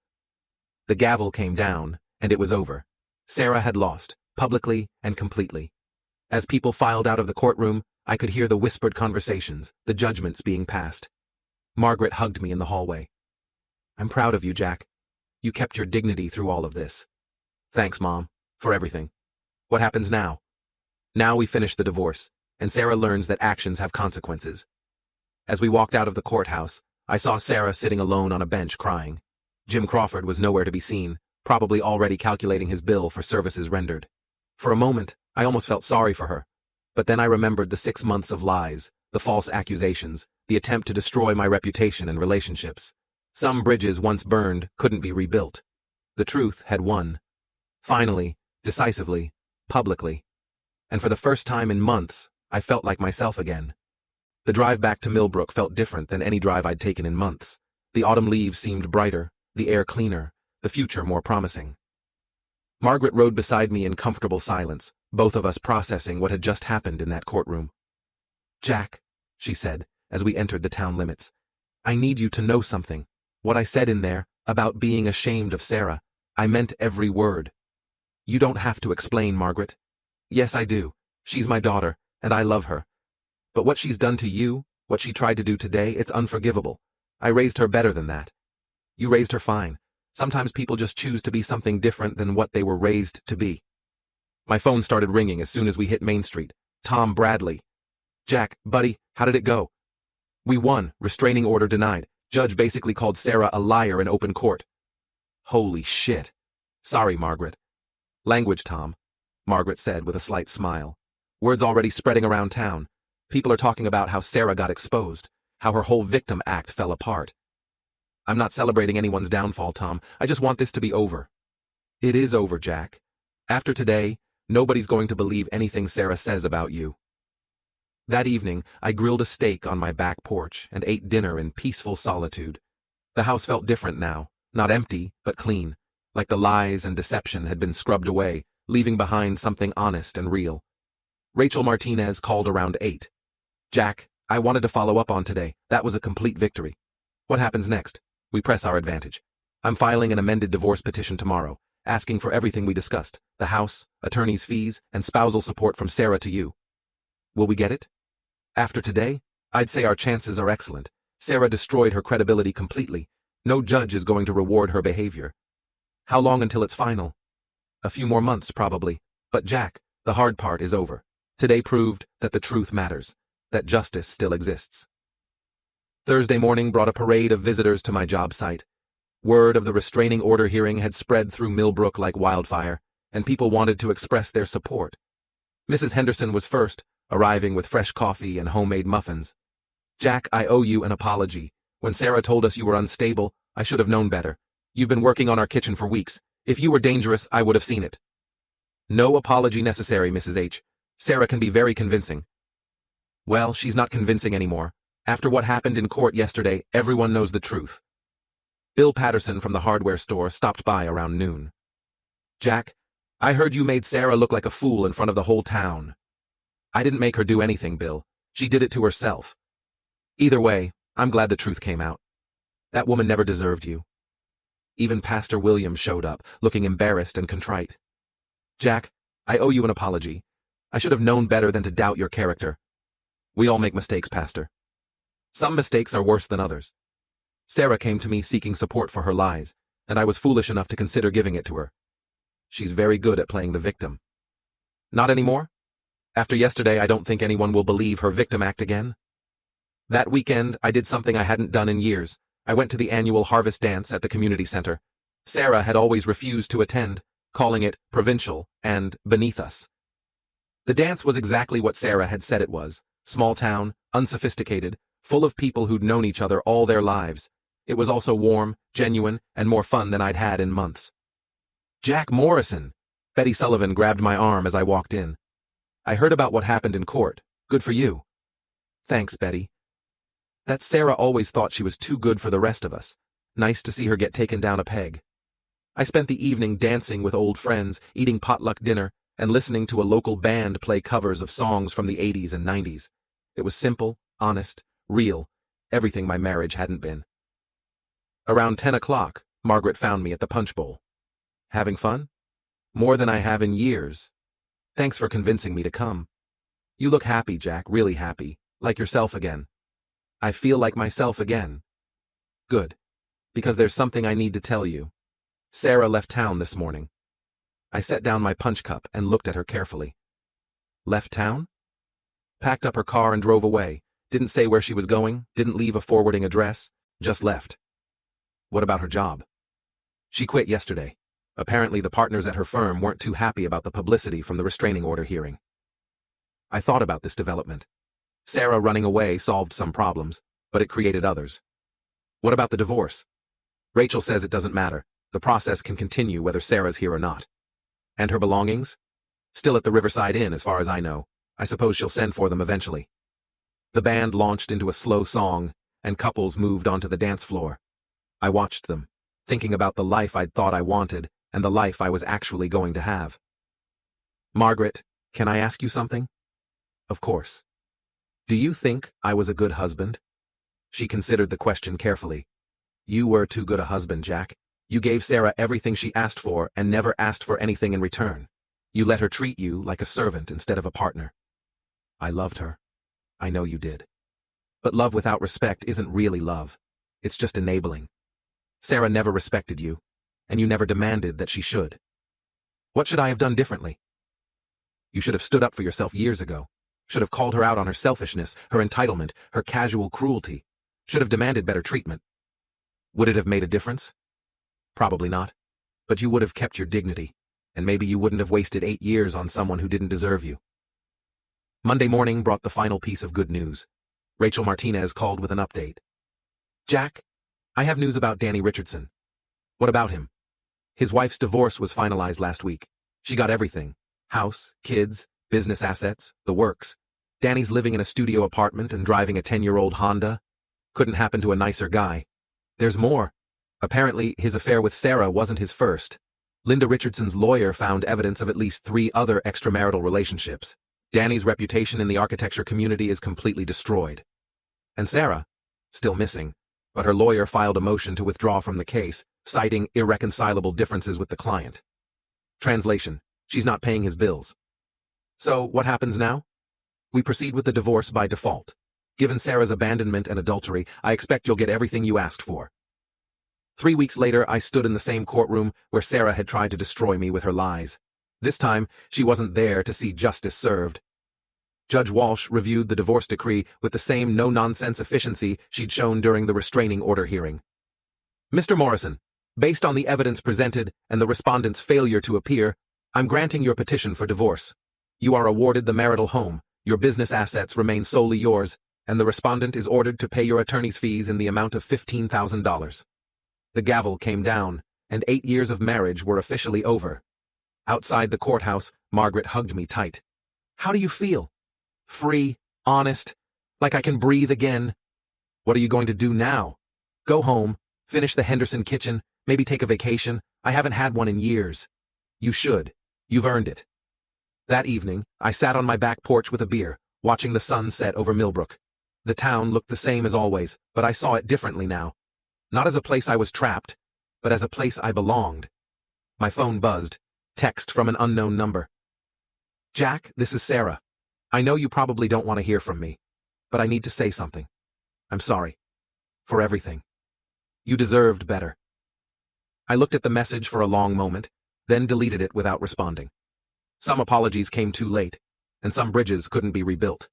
Speaker 1: The gavel came down, and it was over. Sarah had lost, publicly and completely. As people filed out of the courtroom, I could hear the whispered conversations, the judgments being passed. Margaret hugged me in the hallway. I'm proud of you, Jack. You kept your dignity through all of this. Thanks, Mom, for everything. What happens now? Now we finish the divorce, and Sarah learns that actions have consequences. As we walked out of the courthouse, I saw Sarah sitting alone on a bench crying. Jim Crawford was nowhere to be seen, probably already calculating his bill for services rendered. For a moment, I almost felt sorry for her. But then I remembered the 6 months of lies, the false accusations, the attempt to destroy my reputation and relationships. Some bridges once burned couldn't be rebuilt. The truth had won. Finally, decisively, publicly. And for the first time in months, I felt like myself again. The drive back to Millbrook felt different than any drive I'd taken in months. The autumn leaves seemed brighter, the air cleaner, the future more promising. Margaret rode beside me in comfortable silence, both of us processing what had just happened in that courtroom. Jack, she said, as we entered the town limits, I need you to know something. What I said in there, about being ashamed of Sarah, I meant every word. You don't have to explain, Margaret. Yes, I do. She's my daughter, and I love her. But what she's done to you, what she tried to do today, it's unforgivable. I raised her better than that. You raised her fine. Sometimes people just choose to be something different than what they were raised to be. My phone started ringing as soon as we hit Main Street. Tom Bradley. Jack, buddy, how did it go? We won, restraining order denied. Judge basically called Sarah a liar in open court. Holy shit. Sorry, Margaret. Language, Tom, Margaret said with a slight smile. Word's already spreading around town. People are talking about how Sarah got exposed, how her whole victim act fell apart. I'm not celebrating anyone's downfall, Tom. I just want this to be over. It is over, Jack. After today, nobody's going to believe anything Sarah says about you. That evening, I grilled a steak on my back porch and ate dinner in peaceful solitude. The house felt different now, not empty, but clean, like the lies and deception had been scrubbed away, leaving behind something honest and real. Rachel Martinez called around 8. Jack, I wanted to follow up on today. That was a complete victory. What happens next? We press our advantage. I'm filing an amended divorce petition tomorrow, asking for everything we discussed, the house, attorney's fees, and spousal support from Sarah to you. Will we get it? After today, I'd say our chances are excellent. Sarah destroyed her credibility completely. No judge is going to reward her behavior. How long until it's final? A few more months, probably. But Jack, the hard part is over. Today proved that the truth matters, that justice still exists. Thursday morning brought a parade of visitors to my job site. Word of the restraining order hearing had spread through Millbrook like wildfire, and people wanted to express their support. Mrs. Henderson was first, arriving with fresh coffee and homemade muffins. Jack, I owe you an apology. When Sarah told us you were unstable, I should have known better. You've been working on our kitchen for weeks. If you were dangerous, I would have seen it. No apology necessary, Mrs. H. Sarah can be very convincing. Well, she's not convincing anymore. After what happened in court yesterday, everyone knows the truth. Bill Patterson from the hardware store stopped by around noon. Jack, I heard you made Sarah look like a fool in front of the whole town. I didn't make her do anything, Bill. She did it to herself. Either way, I'm glad the truth came out. That woman never deserved you. Even Pastor Williams showed up, looking embarrassed and contrite. Jack, I owe you an apology. I should have known better than to doubt your character. We all make mistakes, Pastor. Some mistakes are worse than others. Sarah came to me seeking support for her lies, and I was foolish enough to consider giving it to her. She's very good at playing the victim. Not anymore? After yesterday, I don't think anyone will believe her victim act again. That weekend, I did something I hadn't done in years. I went to the annual harvest dance at the community center. Sarah had always refused to attend, calling it provincial and beneath us. The dance was exactly what Sarah had said it was: small town, unsophisticated, full of people who'd known each other all their lives. It was also warm, genuine, and more fun than I'd had in months. Jack Morrison! Betty Sullivan grabbed my arm as I walked in. I heard about what happened in court. Good for you. Thanks, Betty. That Sarah always thought she was too good for the rest of us. Nice to see her get taken down a peg. I spent the evening dancing with old friends, eating potluck dinner, and listening to a local band play covers of songs from the 80s and 90s. It was simple, honest, real, everything my marriage hadn't been. Around 10 o'clock, Margaret found me at the punch bowl. Having fun? More than I have in years. Thanks for convincing me to come. You look happy, Jack, really happy, like yourself again. I feel like myself again. Good. Because there's something I need to tell you. Sarah left town this morning. I set down my punch cup and looked at her carefully. Left town? Packed up her car and drove away. Didn't say where she was going, didn't leave a forwarding address, just left. What about her job? She quit yesterday. Apparently the partners at her firm weren't too happy about the publicity from the restraining order hearing. I thought about this development. Sarah running away solved some problems, but it created others. What about the divorce? Rachel says it doesn't matter. The process can continue whether Sarah's here or not. And her belongings? Still at the Riverside Inn, as far as I know. I suppose she'll send for them eventually. The band launched into a slow song, and couples moved onto the dance floor. I watched them, thinking about the life I'd thought I wanted, and the life I was actually going to have. Margaret, can I ask you something? Of course. Do you think I was a good husband? She considered the question carefully. You were too good a husband, Jack. You gave Sarah everything she asked for and never asked for anything in return. You let her treat you like a servant instead of a partner. I loved her. I know you did. But love without respect isn't really love. It's just enabling. Sarah never respected you, and you never demanded that she should. What should I have done differently? You should have stood up for yourself years ago. Should have called her out on her selfishness, her entitlement, her casual cruelty. Should have demanded better treatment. Would it have made a difference? Probably not. But you would have kept your dignity, and maybe you wouldn't have wasted 8 years on someone who didn't deserve you. Monday morning brought the final piece of good news. Rachel Martinez called with an update. Jack, I have news about Danny Richardson. What about him? His wife's divorce was finalized last week. She got everything. House, kids, business assets, the works. Danny's living in a studio apartment and driving a 10-year-old Honda. Couldn't happen to a nicer guy. There's more. Apparently, his affair with Sarah wasn't his first. Linda Richardson's lawyer found evidence of at least 3 other extramarital relationships. Danny's reputation in the architecture community is completely destroyed. And Sarah? Still missing. But her lawyer filed a motion to withdraw from the case, citing irreconcilable differences with the client. Translation: she's not paying his bills. So, what happens now? We proceed with the divorce by default. Given Sarah's abandonment and adultery, I expect you'll get everything you asked for. 3 weeks later, I stood in the same courtroom where Sarah had tried to destroy me with her lies. This time, she wasn't there to see justice served. Judge Walsh reviewed the divorce decree with the same no-nonsense efficiency she'd shown during the restraining order hearing. Mr. Morrison, based on the evidence presented and the respondent's failure to appear, I'm granting your petition for divorce. You are awarded the marital home, your business assets remain solely yours, and the respondent is ordered to pay your attorney's fees in the amount of $15,000. The gavel came down, and 8 years of marriage were officially over. Outside the courthouse, Margaret hugged me tight. How do you feel? Free, honest, like I can breathe again. What are you going to do now? Go home, finish the Henderson kitchen, maybe take a vacation. I haven't had one in years. You should. You've earned it. That evening, I sat on my back porch with a beer, watching the sun set over Millbrook. The town looked the same as always, but I saw it differently now. Not as a place I was trapped, but as a place I belonged. My phone buzzed. Text from an unknown number. Jack, this is Sarah. I know you probably don't want to hear from me, but I need to say something. I'm sorry. For everything. You deserved better. I looked at the message for a long moment, then deleted it without responding. Some apologies came too late, and some bridges couldn't be rebuilt.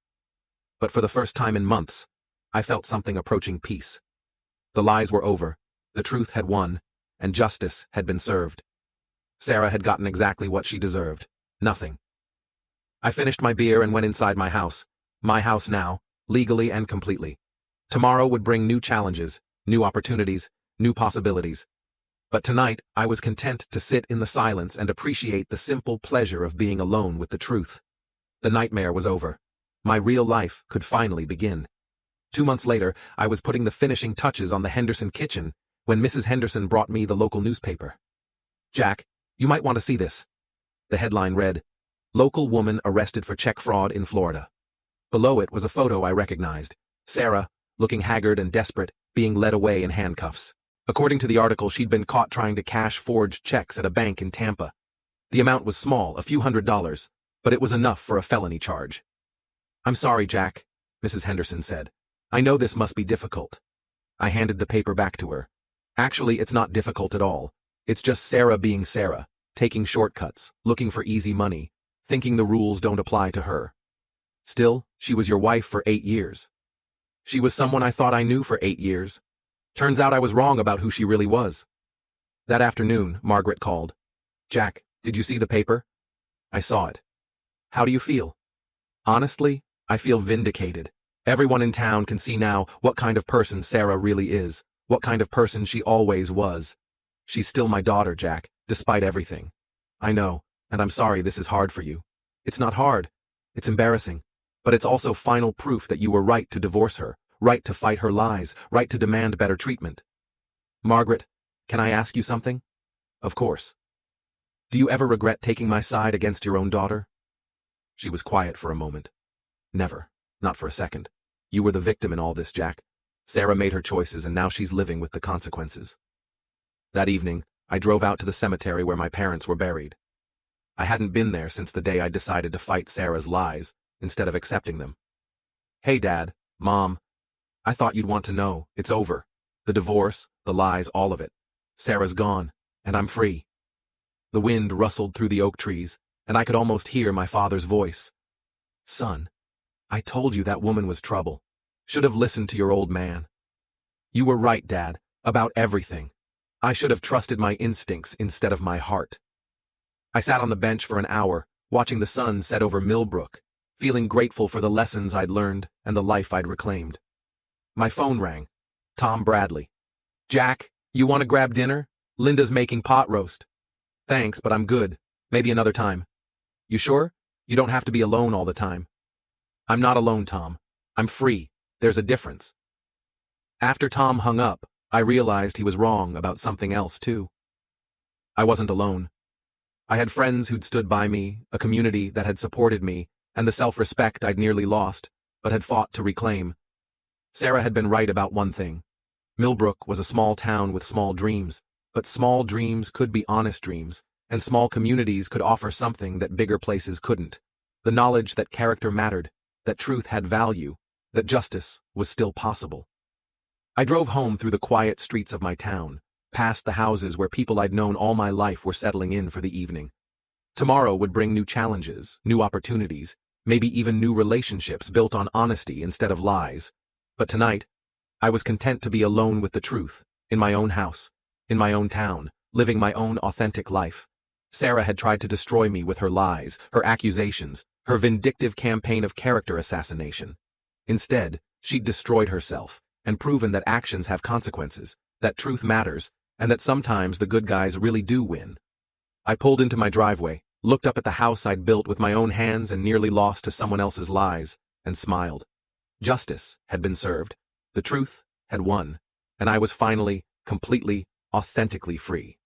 Speaker 1: But for the first time in months, I felt something approaching peace. The lies were over, the truth had won, and justice had been served. Sarah had gotten exactly what she deserved, nothing. I finished my beer and went inside my house now, legally and completely. Tomorrow would bring new challenges, new opportunities, new possibilities. But tonight, I was content to sit in the silence and appreciate the simple pleasure of being alone with the truth. The nightmare was over. My real life could finally begin. 2 months later, I was putting the finishing touches on the Henderson kitchen when Mrs. Henderson brought me the local newspaper. "Jack, you might want to see this." The headline read, "Local woman arrested for check fraud in Florida." Below it was a photo I recognized. Sarah, looking haggard and desperate, being led away in handcuffs. According to the article, she'd been caught trying to cash forged checks at a bank in Tampa. The amount was small, a few $100s, but it was enough for a felony charge. "I'm sorry, Jack," Mrs. Henderson said. "I know this must be difficult." I handed the paper back to her. "Actually, it's not difficult at all. It's just Sarah being Sarah, taking shortcuts, looking for easy money, thinking the rules don't apply to her. Still, she was your wife for 8 years. She was someone I thought I knew for 8 years. Turns out I was wrong about who she really was." That afternoon, Margaret called. "Jack, did you see the paper?" "I saw it." "How do you feel?" "Honestly, I feel vindicated. Everyone in town can see now what kind of person Sarah really is, what kind of person she always was. She's still my daughter, Jack, despite everything. I know, and I'm sorry this is hard for you. It's not hard. It's embarrassing. But it's also final proof that you were right to divorce her, right to fight her lies, right to demand better treatment." "Margaret, can I ask you something?" "Of course." "Do you ever regret taking my side against your own daughter?" She was quiet for a moment. "Never. Not for a second. You were the victim in all this, Jack. Sarah made her choices and now she's living with the consequences." That evening, I drove out to the cemetery where my parents were buried. I hadn't been there since the day I decided to fight Sarah's lies, instead of accepting them. "Hey, Dad, Mom. I thought you'd want to know. It's over. The divorce, the lies, all of it. Sarah's gone, and I'm free." The wind rustled through the oak trees, and I could almost hear my father's voice. "Son, I told you that woman was trouble. Should have listened to your old man." "You were right, Dad, about everything. I should have trusted my instincts instead of my heart." I sat on the bench for an hour, watching the sun set over Millbrook, feeling grateful for the lessons I'd learned and the life I'd reclaimed. My phone rang. Tom Bradley. "Jack, you want to grab dinner? Linda's making pot roast." "Thanks, but I'm good. Maybe another time." "You sure? You don't have to be alone all the time." "I'm not alone, Tom. I'm free. There's a difference." After Tom hung up, I realized he was wrong about something else, too. I wasn't alone. I had friends who'd stood by me, a community that had supported me, and the self-respect I'd nearly lost, but had fought to reclaim. Sarah had been right about one thing. Millbrook was a small town with small dreams, but small dreams could be honest dreams, and small communities could offer something that bigger places couldn't. The knowledge that character mattered, that truth had value, that justice was still possible. I drove home through the quiet streets of my town, past the houses where people I'd known all my life were settling in for the evening. Tomorrow would bring new challenges, new opportunities, maybe even new relationships built on honesty instead of lies. But tonight, I was content to be alone with the truth, in my own house, in my own town, living my own authentic life. Sarah had tried to destroy me with her lies, her accusations, her vindictive campaign of character assassination. Instead, she'd destroyed herself, and proven that actions have consequences, that truth matters, and that sometimes the good guys really do win. I pulled into my driveway, looked up at the house I'd built with my own hands and nearly lost to someone else's lies, and smiled. Justice had been served, the truth had won, and I was finally, completely, authentically free.